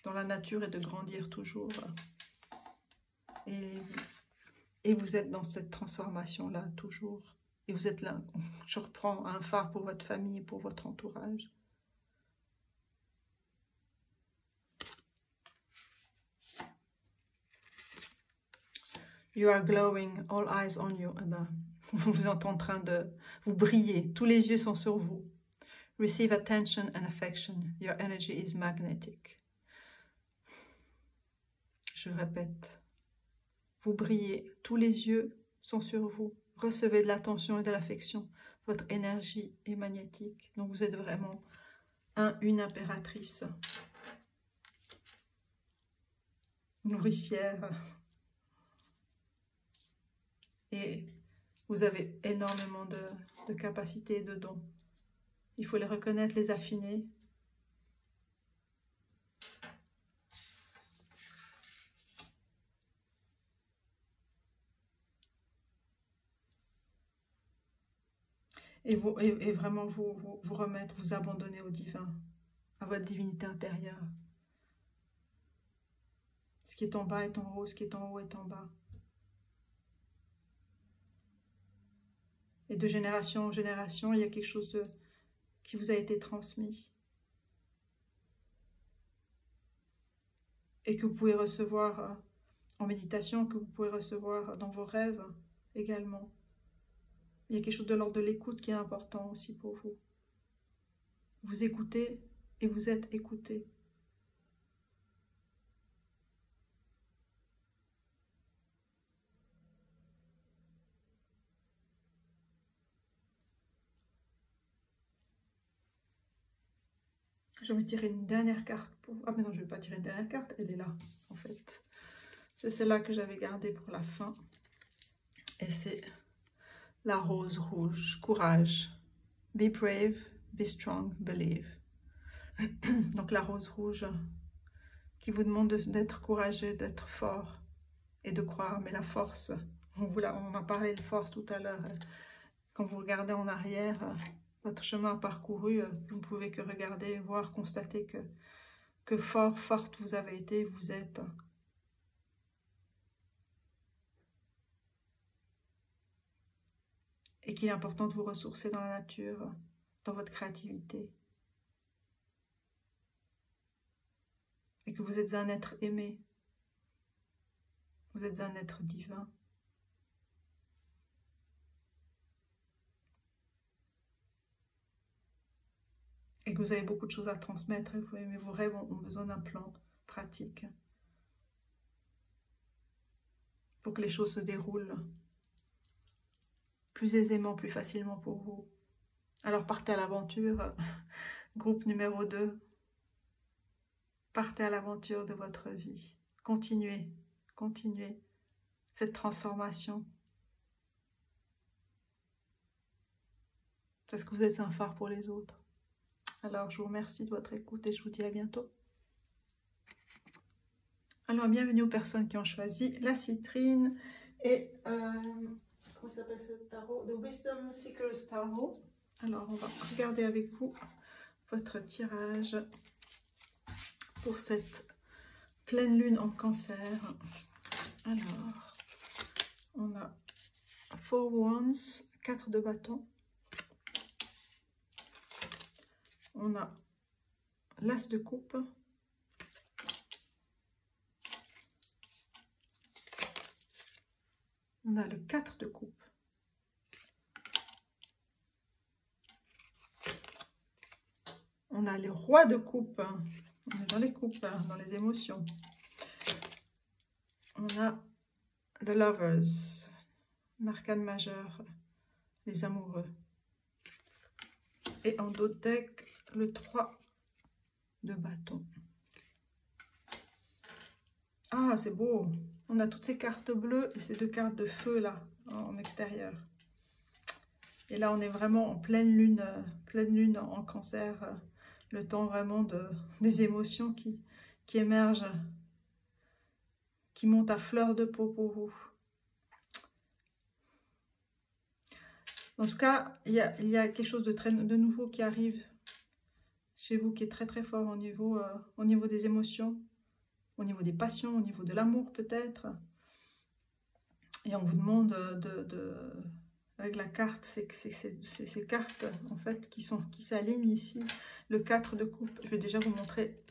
dans la nature, est de grandir toujours. Et vous êtes dans cette transformation-là, toujours. Et vous êtes là, je reprends un phare pour votre famille, pour votre entourage. You are glowing, all eyes on you. Eh ben, vous êtes en train de vous briller, tous les yeux sont sur vous. Receive attention and affection, your energy is magnetic. Je répète, vous brillez, tous les yeux sont sur vous. Recevez de l'attention et de l'affection. Votre énergie est magnétique. Donc vous êtes vraiment une impératrice. Nourricière. Et vous avez énormément de capacités et de dons. Il faut les reconnaître, les affiner. Et vraiment vous remettre, vous abandonner au divin, à votre divinité intérieure. Ce qui est en bas est en haut, ce qui est en haut est en bas. Et de génération en génération, il y a quelque chose qui vous a été transmis. et que vous pouvez recevoir en méditation, que vous pouvez recevoir dans vos rêves également. Il y a quelque chose de l'ordre de l'écoute qui est important aussi pour vous. Vous écoutez et vous êtes écouté. Je vais tirer une dernière carte. Ah mais non, je ne vais pas tirer une dernière carte, elle est là en fait. C'est celle-là que j'avais gardée pour la fin. Et c'est la rose rouge, courage. Be brave, be strong, believe. Donc la rose rouge qui vous demande d'être courageux, d'être fort et de croire. Mais la force, on a parlé de force tout à l'heure. Quand vous regardez en arrière, votre chemin parcouru, vous ne pouvez que regarder, voir, constater que fort, forte vous avez été, vous êtes. Et qu'il est important de vous ressourcer dans la nature, dans votre créativité. Et que vous êtes un être aimé. Vous êtes un être divin. Et que vous avez beaucoup de choses à transmettre, mais vos rêves ont besoin d'un plan pratique pour que les choses se déroulent plus aisément, plus facilement pour vous. Alors partez à l'aventure, groupe numéro 2. Partez à l'aventure de votre vie. Continuez, continuez cette transformation. Parce que vous êtes un phare pour les autres. Alors, je vous remercie de votre écoute et je vous dis à bientôt. Alors, bienvenue aux personnes qui ont choisi la citrine et, comment s'appelle ce tarot? The Wisdom Seekers Tarot. Alors, on va regarder avec vous votre tirage pour cette pleine lune en Cancer. Alors, on a 4 Wands, 4 de bâton. On a l'As de coupe. On a le 4 de coupe. On a le Roi de coupe. On est dans les coupes, dans les émotions. On a The Lovers, un arcane majeur, les amoureux. Et en dos de deck, le 3 de bâton. Ah, c'est beau. On a toutes ces cartes bleues et ces 2 cartes de feu là, en extérieur. Et là, on est vraiment en pleine lune en Cancer. Le temps vraiment des émotions qui émergent, qui montent à fleur de peau pour vous. En tout cas, il y a quelque chose de nouveau qui arrive chez vous, qui est très très fort au niveau des émotions, au niveau des passions, au niveau de l'amour peut-être. Et on vous demande avec la carte, c'est ces cartes en fait qui s'alignent ici. Le 4 de coupe, je vais déjà vous montrer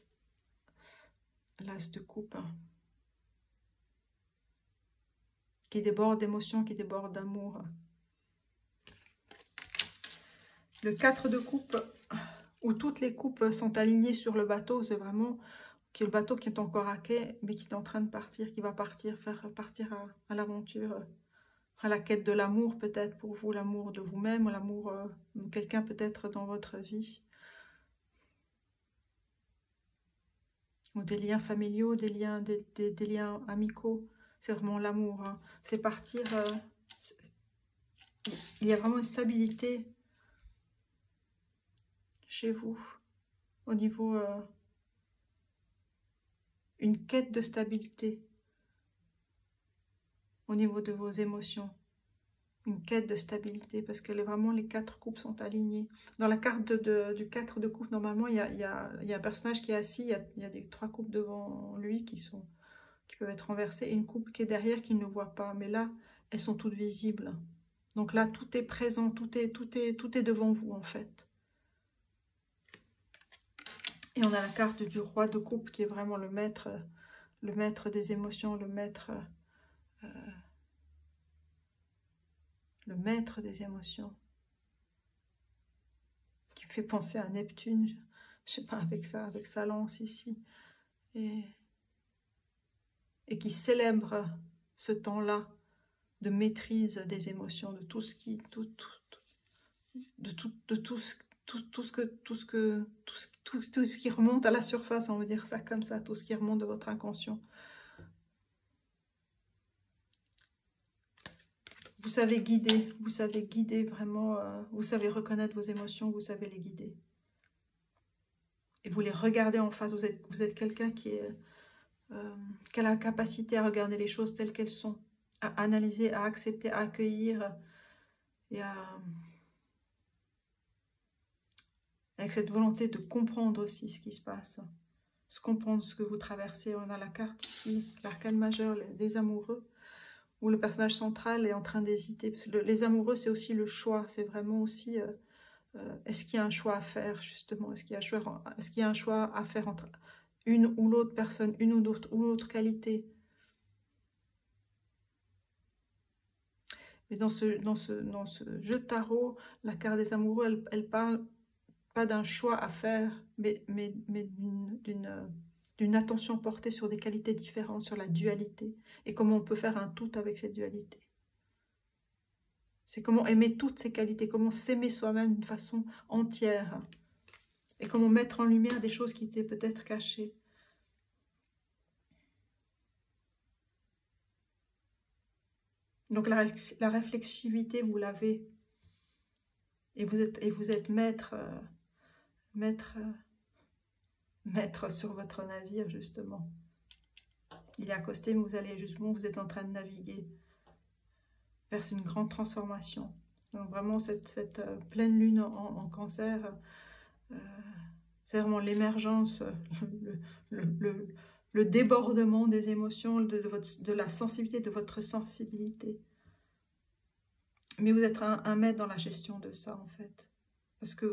l'As de coupe. Qui déborde d'émotions, qui déborde d'amour. Le 4 de coupe, où toutes les coupes sont alignées sur le bateau, c'est vraiment le bateau qui est encore à quai, mais qui est en train de partir, qui va partir, faire partir à l'aventure, à la quête de l'amour peut-être pour vous, l'amour de vous-même, l'amour de quelqu'un peut-être dans votre vie. Ou des liens familiaux, des liens amicaux, c'est vraiment l'amour. Hein. C'est partir, il y a vraiment une stabilité chez vous, au niveau, une quête de stabilité, au niveau de vos émotions, une quête de stabilité, parce que vraiment les 4 coupes sont alignées. Dans la carte du 4 de coupe, normalement, il y a un personnage qui est assis, il y a des 3 coupes devant lui qui peuvent être renversées, et une coupe qui est derrière qu'il ne voit pas, mais là, elles sont toutes visibles. Donc là, tout est présent, tout est devant vous, en fait. Et on a la carte du Roi de coupe, qui est vraiment le maître le maître des émotions, le maître des émotions, qui me fait penser à Neptune, je sais pas, avec sa lance ici, et qui célèbre ce temps-là de maîtrise des émotions, de tout ce qui, tout ce qui remonte à la surface, on va dire ça comme ça, tout ce qui remonte de votre inconscient. Vous savez guider vraiment, vous savez reconnaître vos émotions, vous savez les guider. Et vous les regardez en face, vous êtes quelqu'un qui a la capacité à regarder les choses telles qu'elles sont, à analyser, à accepter, à accueillir, et avec cette volonté de comprendre aussi ce qui se passe, comprendre ce que vous traversez. On a la carte ici, l'arcane majeur des amoureux, où le personnage central est en train d'hésiter. Les amoureux, c'est aussi le choix, c'est vraiment aussi, est-ce qu'il y a un choix à faire, justement, est-ce qu'il y a un choix à faire entre une ou l'autre personne, une ou l'autre qualité. Mais dans ce jeu de tarot, la carte des amoureux, elle parle pas d'un choix à faire, mais d'une attention portée sur des qualités différentes, sur la dualité, et comment on peut faire un tout avec cette dualité. C'est comment aimer toutes ces qualités, comment s'aimer soi-même d'une façon entière, et comment mettre en lumière des choses qui étaient peut-être cachées. Donc la réflexivité, vous l'avez, et vous êtes maître sur votre navire, justement. Il est accosté, mais vous allez justement, vous êtes en train de naviguer vers une grande transformation. Donc vraiment, cette pleine lune en cancer, c'est vraiment l'émergence, le débordement des émotions, de la sensibilité, de votre sensibilité. Mais vous êtes un maître dans la gestion de ça, en fait. Parce que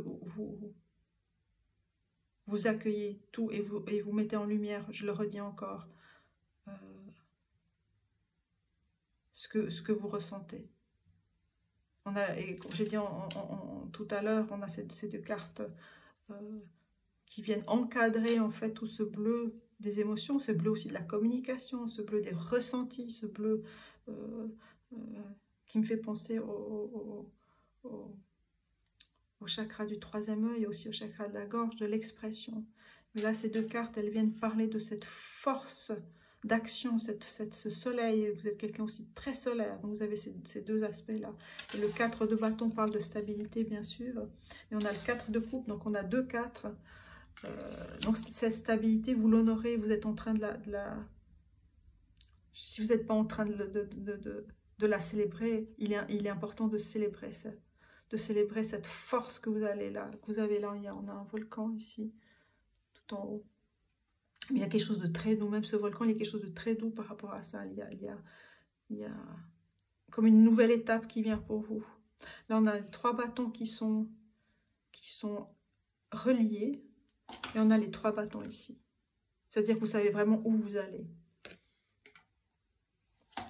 vous accueillez tout et vous mettez en lumière, je le redis encore, ce que vous ressentez. Et comme j'ai dit tout à l'heure, on a ces deux cartes qui viennent encadrer en fait tout ce bleu des émotions, ce bleu aussi de la communication, ce bleu des ressentis, ce bleu qui me fait penser au chakra du troisième œil, aussi au chakra de la gorge, de l'expression. Mais là, ces deux cartes, elles viennent parler de cette force d'action, ce soleil. Vous êtes quelqu'un aussi très solaire, donc vous avez ces deux aspects-là. Et le 4 de bâton parle de stabilité, bien sûr. Et on a le 4 de coupe, donc on a 2 4. Donc cette stabilité, vous l'honorez, vous êtes en train de la... Si vous n'êtes pas en train de la célébrer, il est important de célébrer ça. De célébrer cette force que vous avez là. On a un volcan ici, tout en haut. Mais il y a quelque chose de très doux, même ce volcan, il y a quelque chose de très doux par rapport à ça. Il y a comme une nouvelle étape qui vient pour vous. Là, on a 3 bâtons qui sont reliés, et on a les 3 bâtons ici. C'est-à-dire que vous savez vraiment où vous allez.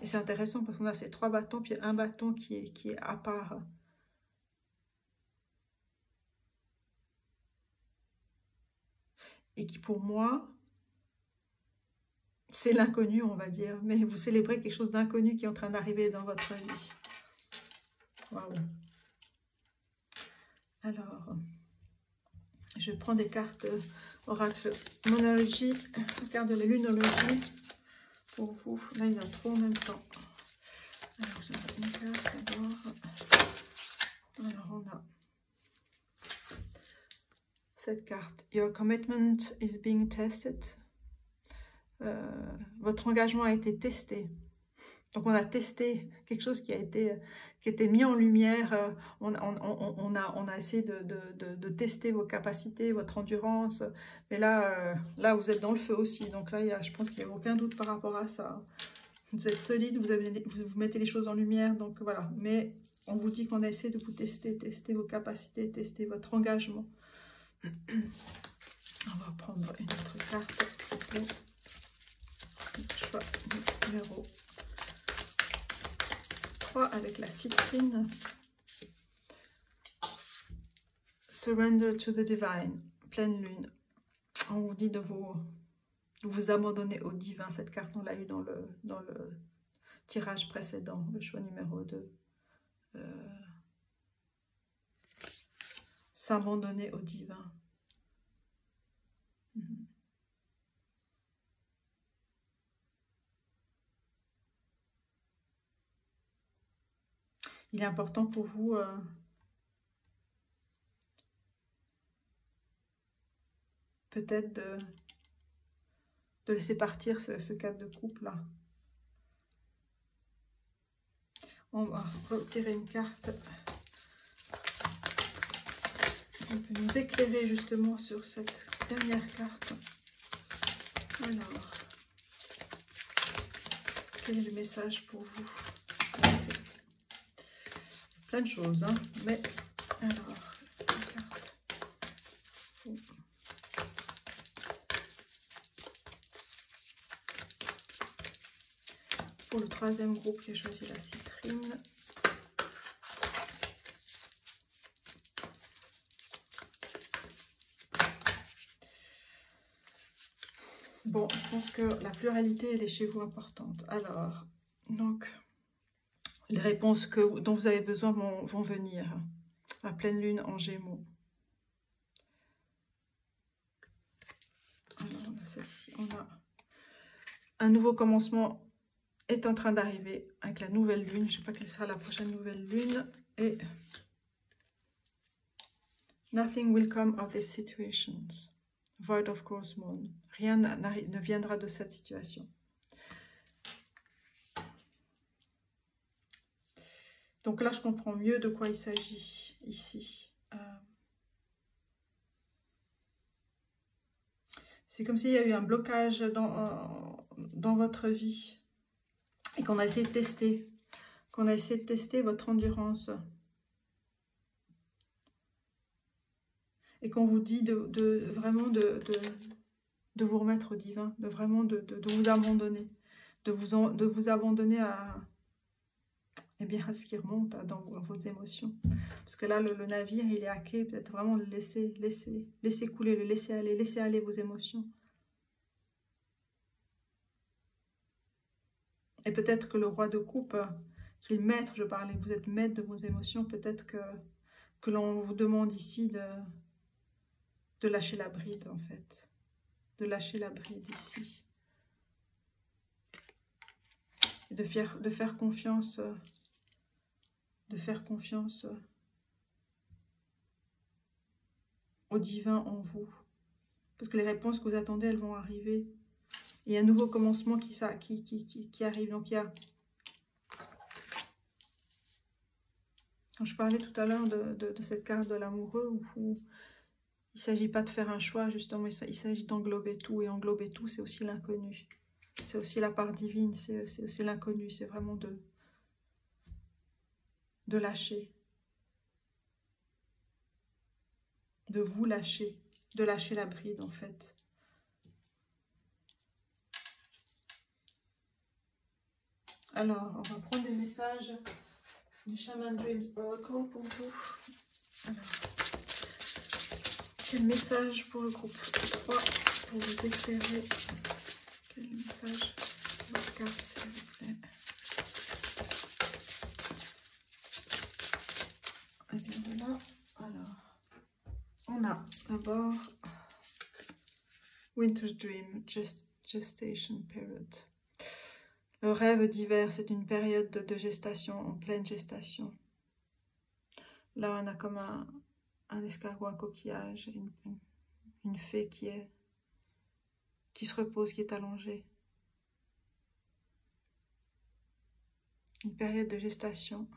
Et c'est intéressant parce qu'on a ces 3 bâtons, puis un bâton qui est à part. Et qui, pour moi, c'est l'inconnu, on va dire. Mais vous célébrez quelque chose d'inconnu qui est en train d'arriver dans votre vie. Waouh. Alors, je prends des cartes oracle monologie, carte de la lunologie pour vous. Là, il y en a 3 en même temps. Alors, j'ai une carte d'abord. Alors, on a cette carte. Your commitment is being tested. Votre engagement a été testé. Donc, on a testé quelque chose qui était mis en lumière. On a essayé de tester vos capacités, votre endurance. Mais là, vous êtes dans le feu aussi. Donc là, je pense qu'il n'y a aucun doute par rapport à ça. Vous êtes solide, vous mettez les choses en lumière. Donc voilà. Mais on vous dit qu'on a essayé de vous tester vos capacités, tester votre engagement. On va prendre une autre carte. choix numéro 3 avec la citrine. Surrender to the divine, pleine lune. On vous dit de vous abandonner au divin. Cette carte, on l'a eu dans le tirage précédent, le choix numéro 2. S'abandonner au divin. Il est important pour vous peut-être de laisser partir ce cadre de couple là. On va retirer une carte qui peut nous éclairer justement sur cette dernière carte. Alors, quel est le message pour vous? Plein de choses, hein, mais alors, pour le troisième groupe qui a choisi la citrine. Bon, je pense que la pluralité, elle est chez vous importante. Alors, donc, les réponses dont vous avez besoin vont venir. La pleine lune en Gémeaux. Alors, on a celle-ci. On a un nouveau commencement est en train d'arriver avec la nouvelle lune. Je ne sais pas quelle sera la prochaine nouvelle lune. Et nothing will come of these situations. Void of course moon. Rien ne viendra de cette situation. Donc là, je comprends mieux de quoi il s'agit ici. C'est comme s'il y a eu un blocage dans votre vie et qu'on a essayé de tester. Qu'on a essayé de tester votre endurance. Et qu'on vous dit vraiment de vous remettre au divin, de vraiment de vous abandonner. De vous abandonner à ce qui remonte dans vos émotions. Parce que là, le navire, il est à quai, peut-être vraiment de laisser couler, le laisser aller vos émotions. Et peut-être que le roi de coupe, qui est le maître, je parlais, vous êtes maître de vos émotions, peut-être que l'on vous demande ici de lâcher la bride, en fait. De lâcher la bride ici. Et de faire confiance... au divin en vous. Parce que les réponses que vous attendez, elles vont arriver. Il y a un nouveau commencement qui arrive. Donc il y a... Quand je parlais tout à l'heure de cette carte de l'amoureux, où il ne s'agit pas de faire un choix, justement, il s'agit d'englober tout. Et englober tout, c'est aussi l'inconnu. C'est aussi la part divine, c'est aussi l'inconnu. C'est vraiment de lâcher. De vous lâcher. De lâcher la bride, en fait. Alors, on va prendre des messages du Shaman Dreams Oracle pour vous. Alors, quel message pour le groupe 3 pour vous éclairer? Quel message pour votre carte, s'il vous plaît? Et bien voilà. Alors, on a d'abord Winter's Dream, Gestation Period. Le rêve d'hiver, c'est une période de gestation, en pleine gestation. Là, on a comme un escargot, un coquillage, une fée qui se repose, qui est allongée. Une période de gestation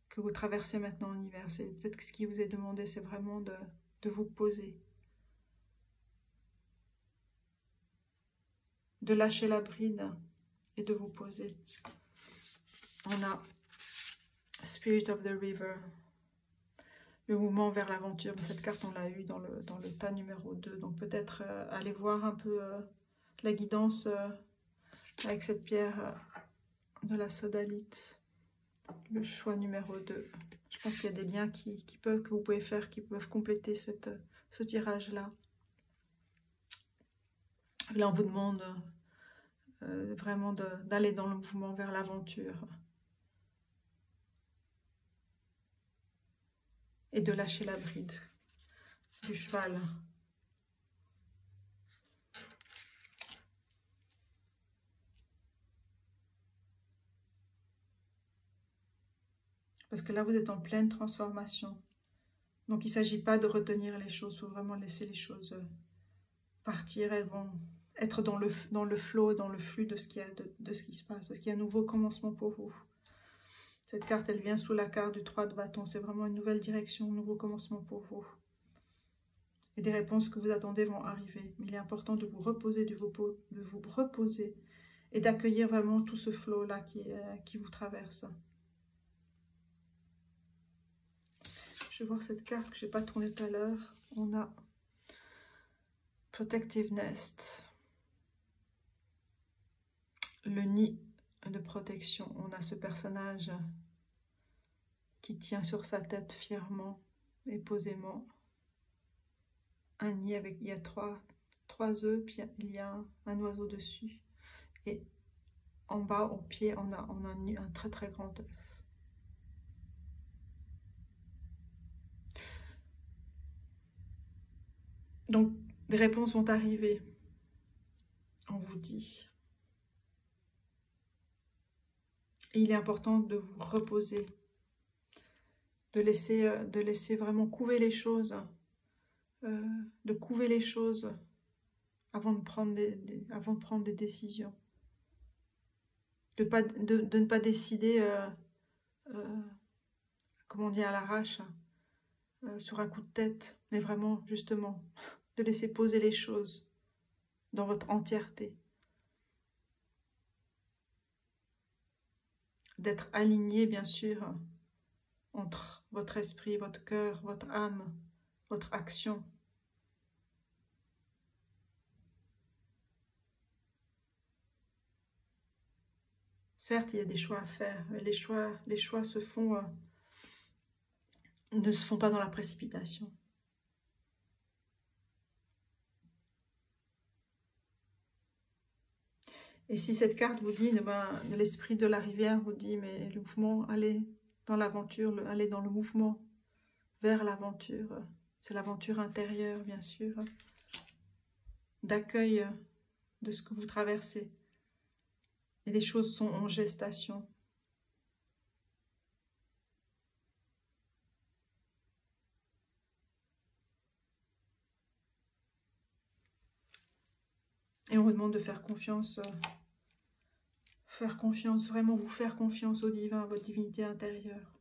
que vous traversez maintenant en hiver. C'est peut-être que ce qui vous est demandé, c'est vraiment de vous poser. De lâcher la bride et de vous poser. On a Spirit of the River, le mouvement vers l'aventure. Cette carte, on l'a eu dans le tas numéro 2. Donc peut-être aller voir un peu la guidance avec cette pierre de la sodalite, le choix numéro 2. Je pense qu'il y a des liens que vous pouvez faire, qui peuvent compléter ce tirage-là. Là, on vous demande vraiment d'aller dans le mouvement vers l'aventure. Et de lâcher la bride du cheval. Parce que là, vous êtes en pleine transformation. Donc, il ne s'agit pas de retenir les choses, il faut vraiment laisser les choses partir. Elles vont être dans le flow, dans le flux de ce qui se passe. Parce qu'il y a un nouveau commencement pour vous. Cette carte, elle vient sous la carte du 3 de bâton. C'est vraiment une nouvelle direction, un nouveau commencement pour vous. Et des réponses que vous attendez vont arriver. Mais il est important de vous reposer, et d'accueillir vraiment tout ce flow-là qui vous traverse. Je vais voir cette carte que je n'ai pas tournée tout à l'heure. On a Protective Nest. Le nid de protection. On a ce personnage qui tient sur sa tête fièrement et posément un nid avec, il y a trois œufs, puis il y a un oiseau dessus. Et en bas, au pied, on a un très très grand œuf. Donc, des réponses vont arriver, on vous dit. Et il est important de vous reposer, de laisser vraiment couver les choses, de couver les choses avant de prendre des décisions. De ne pas décider, comment on dit, à l'arrache, sur un coup de tête, mais vraiment, justement, de laisser poser les choses dans votre entièreté. D'être aligné, bien sûr, entre votre esprit, votre cœur, votre âme, votre action. Certes, il y a des choix à faire, mais les choix ne se font pas dans la précipitation. Et si cette carte vous dit, l'esprit de la rivière vous dit, mais le mouvement, allez dans l'aventure, allez dans le mouvement vers l'aventure. C'est l'aventure intérieure, bien sûr, d'accueil de ce que vous traversez. Et les choses sont en gestation. Et on vous demande de faire confiance, vraiment vous faire confiance au divin, à votre divinité intérieure.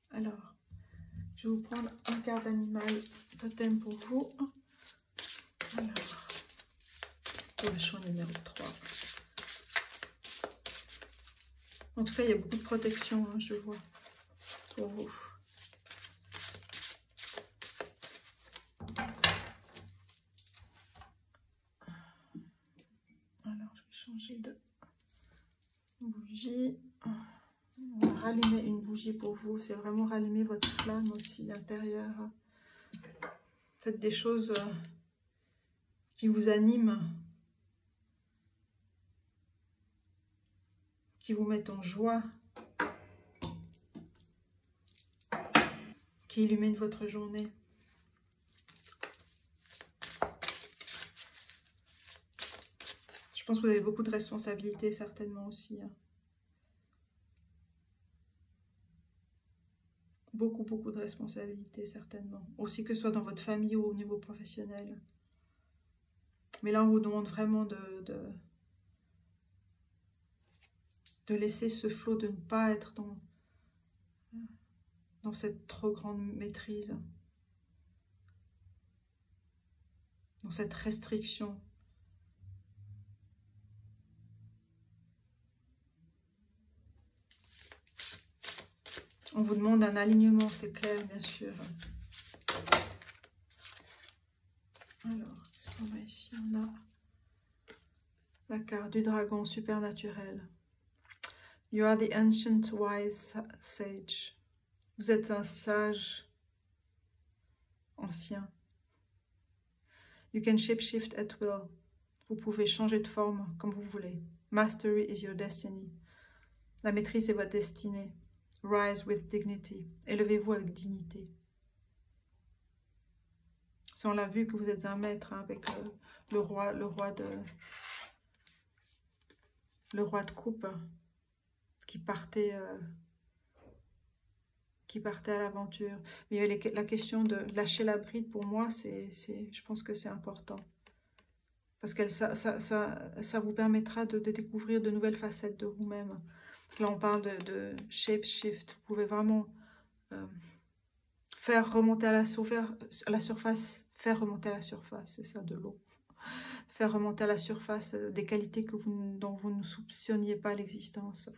Alors, je vais vous prendre une carte d'animal totem pour vous. Alors, pour le champ numéro 3. En tout cas, il y a beaucoup de protection, hein, je vois, pour vous. Alors, je vais changer de bougie. On va rallumer une bougie pour vous. C'est vraiment rallumer votre flamme aussi intérieure. Faites des choses qui vous animent, qui vous mettent en joie, qui illuminent votre journée. Je pense que vous avez beaucoup de responsabilités, certainement aussi. Hein. Beaucoup de responsabilités, certainement. Aussi que ce soit dans votre famille ou au niveau professionnel. Mais là, on vous demande vraiment de laisser ce flot, de ne pas être dans cette trop grande maîtrise, dans cette restriction. On vous demande un alignement, c'est clair, bien sûr. Alors, qu'est-ce qu'on a ici? On a La carte du dragon supernaturel. You are the ancient wise sage. Vous êtes un sage ancien. You can shapeshift at will. Vous pouvez changer de forme comme vous voulez. Mastery is your destiny. La maîtrise est votre destinée. Rise with dignity. Élevez-vous avec dignité. Ça, on l'a vu que vous êtes un maître hein, avec le roi de coupe qui partait à l'aventure. Mais la question de lâcher la bride, pour moi, je pense que c'est important. Parce que ça vous permettra de découvrir de nouvelles facettes de vous-même. Là, on parle de shape shift. Vous pouvez vraiment faire remonter à la surface, c'est ça, de l'eau. Faire remonter à la surface des qualités dont vous ne soupçonniez pas l'existence.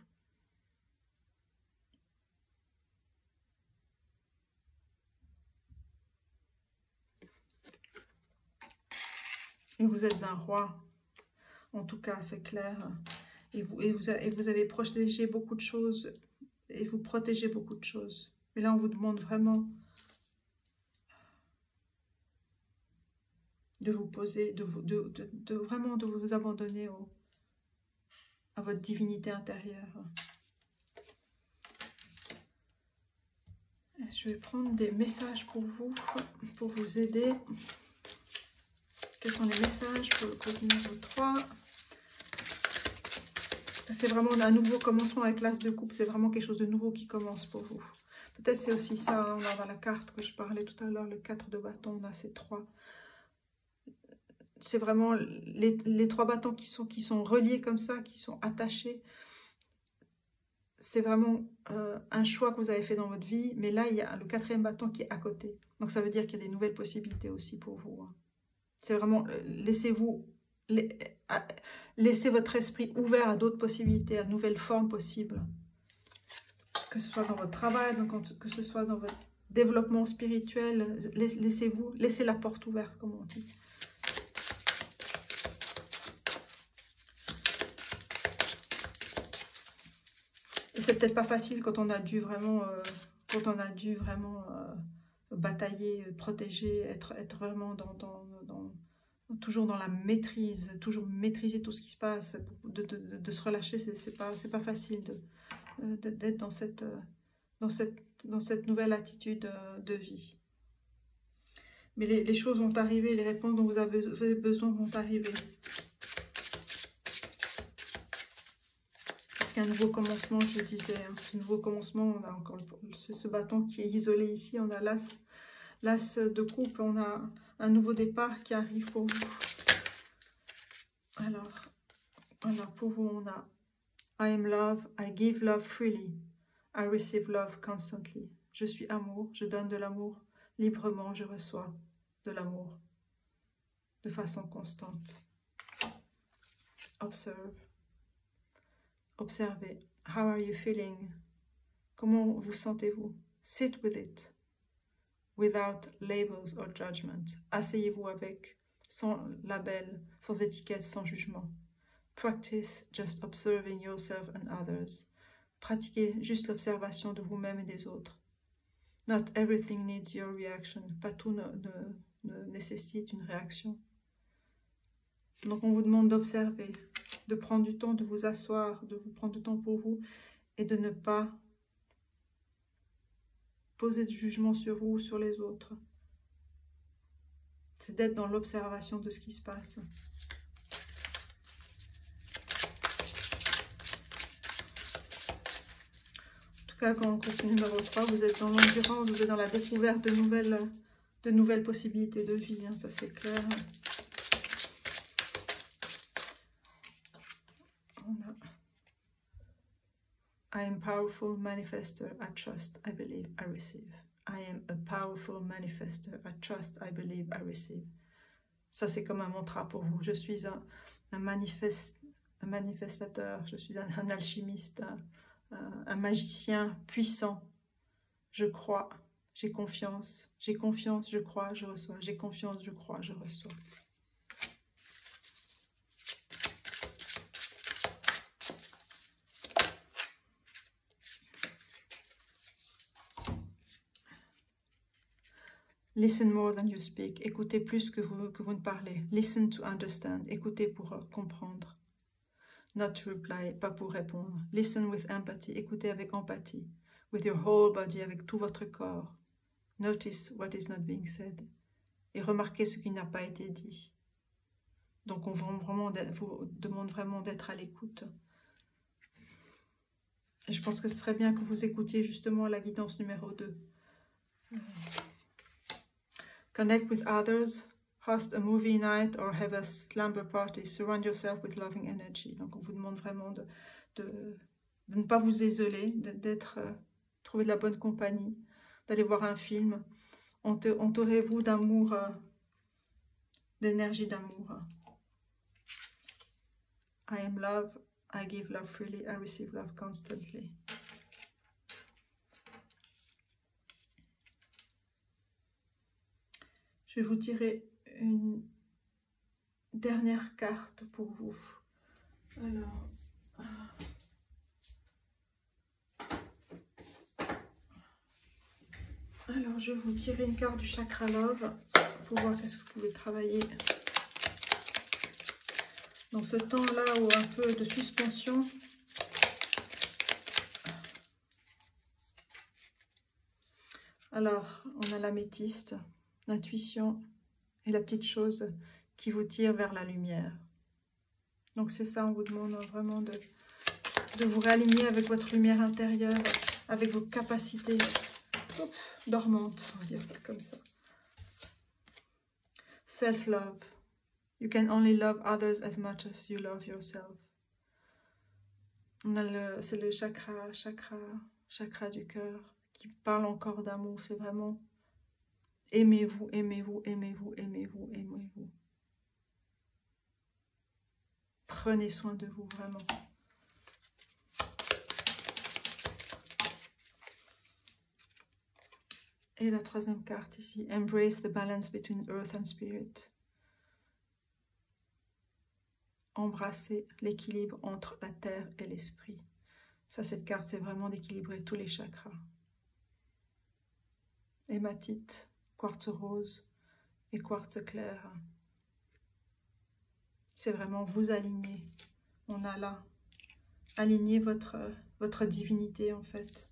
Et vous êtes un roi, en tout cas, c'est clair. Et vous avez protégé beaucoup de choses, et vous protégez beaucoup de choses. Mais là, on vous demande vraiment de vous poser, vraiment de vous abandonner à votre divinité intérieure. Je vais prendre des messages pour vous aider. Quels sont les messages pour le code numéro 3? C'est vraiment un nouveau commencement avec l'As de coupe. C'est vraiment quelque chose de nouveau qui commence pour vous. Peut-être c'est aussi ça, on a dans la carte que je parlais tout à l'heure, le 4 de bâton, on a ces 3. C'est vraiment les 3 bâtons qui sont reliés comme ça, qui sont attachés. C'est vraiment un choix que vous avez fait dans votre vie. Mais là, il y a le 4e bâton qui est à côté. Donc ça veut dire qu'il y a des nouvelles possibilités aussi pour vous. C'est vraiment, laissez votre esprit ouvert à d'autres possibilités, à de nouvelles formes possibles. Que ce soit dans votre travail, que ce soit dans votre développement spirituel, laissez la porte ouverte, comme on dit. Et c'est peut-être pas facile quand on a dû vraiment, batailler, protéger, être vraiment toujours dans la maîtrise, toujours maîtriser tout ce qui se passe, de se relâcher, c'est pas facile d'être dans cette nouvelle attitude de vie. Mais les choses vont arriver, les réponses dont vous avez besoin vont arriver. Parce qu'un nouveau commencement, je disais, hein, ce nouveau commencement, on a encore ce bâton qui est isolé ici, on a l'as de coupe, on a un nouveau départ qui arrive pour vous. Alors pour vous, on a I am love, I give love freely, I receive love constantly. Je suis amour, je donne de l'amour, librement je reçois de l'amour, de façon constante. Observe. Observez. How are you feeling? Comment vous sentez-vous? Sit with it. Without labels or judgment. Asseyez-vous avec, sans label, sans étiquette, sans jugement. Practice just observing yourself and others. Pratiquez juste l'observation de vous-même et des autres. Not everything needs your reaction. Pas tout ne nécessite une réaction. Donc on vous demande d'observer, de prendre du temps, de vous asseoir, de vous prendre du temps pour vous et de ne pas poser de jugement sur vous ou sur les autres. C'est d'être dans l'observation de ce qui se passe. En tout cas, quand on continue numéro 3, vous êtes dans l'endurance, vous êtes dans la découverte de nouvelles possibilités de vie, hein, ça c'est clair. I am powerful manifester, I trust, I believe, I receive. I am a powerful manifester, I trust, I believe, I receive. Ça c'est comme un mantra pour vous. Je suis un manifestateur, je suis un alchimiste, un magicien puissant. Je crois, j'ai confiance, je crois, je reçois. J'ai confiance, je crois, je reçois. Listen more than you speak. Écoutez plus que vous ne parlez. Listen to understand. Écoutez pour comprendre. Not to reply, pas pour répondre. Listen with empathy. Écoutez avec empathie. With your whole body, avec tout votre corps. Notice what is not being said. Et remarquez ce qui n'a pas été dit. Donc on vous demande vraiment d'être à l'écoute. Et je pense que ce serait bien que vous écoutiez justement la guidance numéro 2. Connect with others, host a movie night or have a slumber party. Surround yourself with loving energy. Donc on vous demande vraiment de ne pas vous isoler, trouver de la bonne compagnie, d'aller voir un film. Entourez-vous d'amour, d'énergie d'amour. I am love, I give love freely, I receive love constantly. Je vais vous tirer une dernière carte pour vous. Alors, je vais vous tirer une carte du chakra love pour voir qu'est-ce que vous pouvez travailler dans ce temps-là où un peu de suspension. Alors, on a l'améthyste, l'intuition et la petite chose qui vous tire vers la lumière. Donc c'est ça, on vous demande vraiment de vous réaligner avec votre lumière intérieure, avec vos capacités dormantes, on va dire ça comme ça. Self-love. You can only love others as much as you love yourself. C'est le chakra du cœur qui parle encore d'amour. C'est vraiment aimez-vous, aimez-vous, aimez-vous, aimez-vous, aimez-vous. Prenez soin de vous, vraiment. Et la troisième carte ici, embrace the balance between earth and spirit. Embrasser l'équilibre entre la terre et l'esprit. Ça, cette carte, c'est vraiment d'équilibrer tous les chakras. Hématite, quartz rose et quartz clair. C'est vraiment vous aligner. On a là, aligner votre divinité en fait.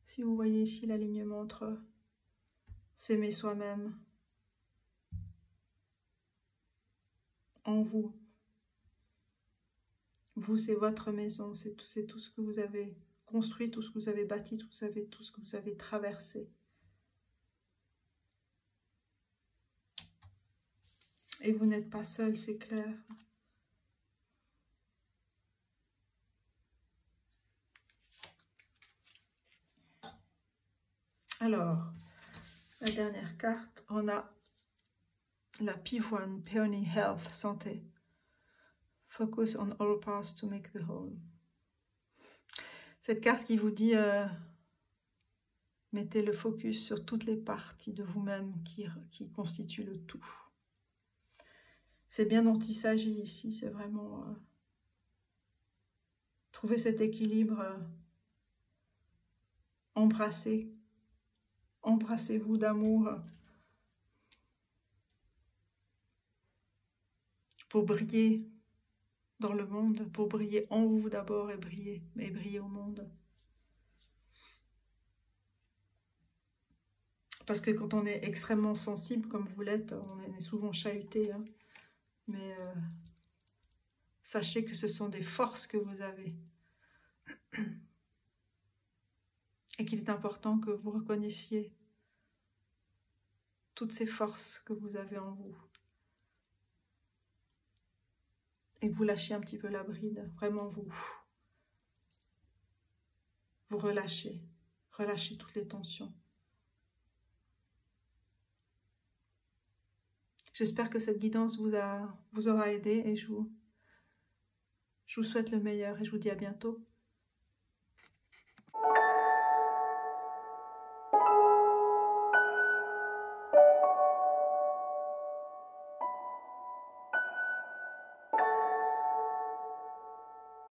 Si vous voyez ici l'alignement entre s'aimer soi-même, en vous. Vous, c'est votre maison, c'est tout ce que vous avez construit, tout ce que vous avez bâti, tout ce que vous avez traversé. Et vous n'êtes pas seul, c'est clair. Alors, la dernière carte, on a la P1, Peony Health, santé. Focus on all parts to make the whole. Cette carte qui vous dit, mettez le focus sur toutes les parties de vous-même qui constituent le tout. C'est bien dont il s'agit ici, c'est vraiment trouver cet équilibre, embrassez-vous d'amour pour briller dans le monde, pour briller en vous d'abord et briller au monde. Parce que quand on est extrêmement sensible, comme vous l'êtes, on est souvent chahuté, hein. Mais sachez que ce sont des forces que vous avez. Et qu'il est important que vous reconnaissiez toutes ces forces que vous avez en vous. Et que vous lâchiez un petit peu la bride. Vraiment vous relâchez. Relâchez toutes les tensions. J'espère que cette guidance vous aura aidé et je vous souhaite le meilleur et je vous dis à bientôt.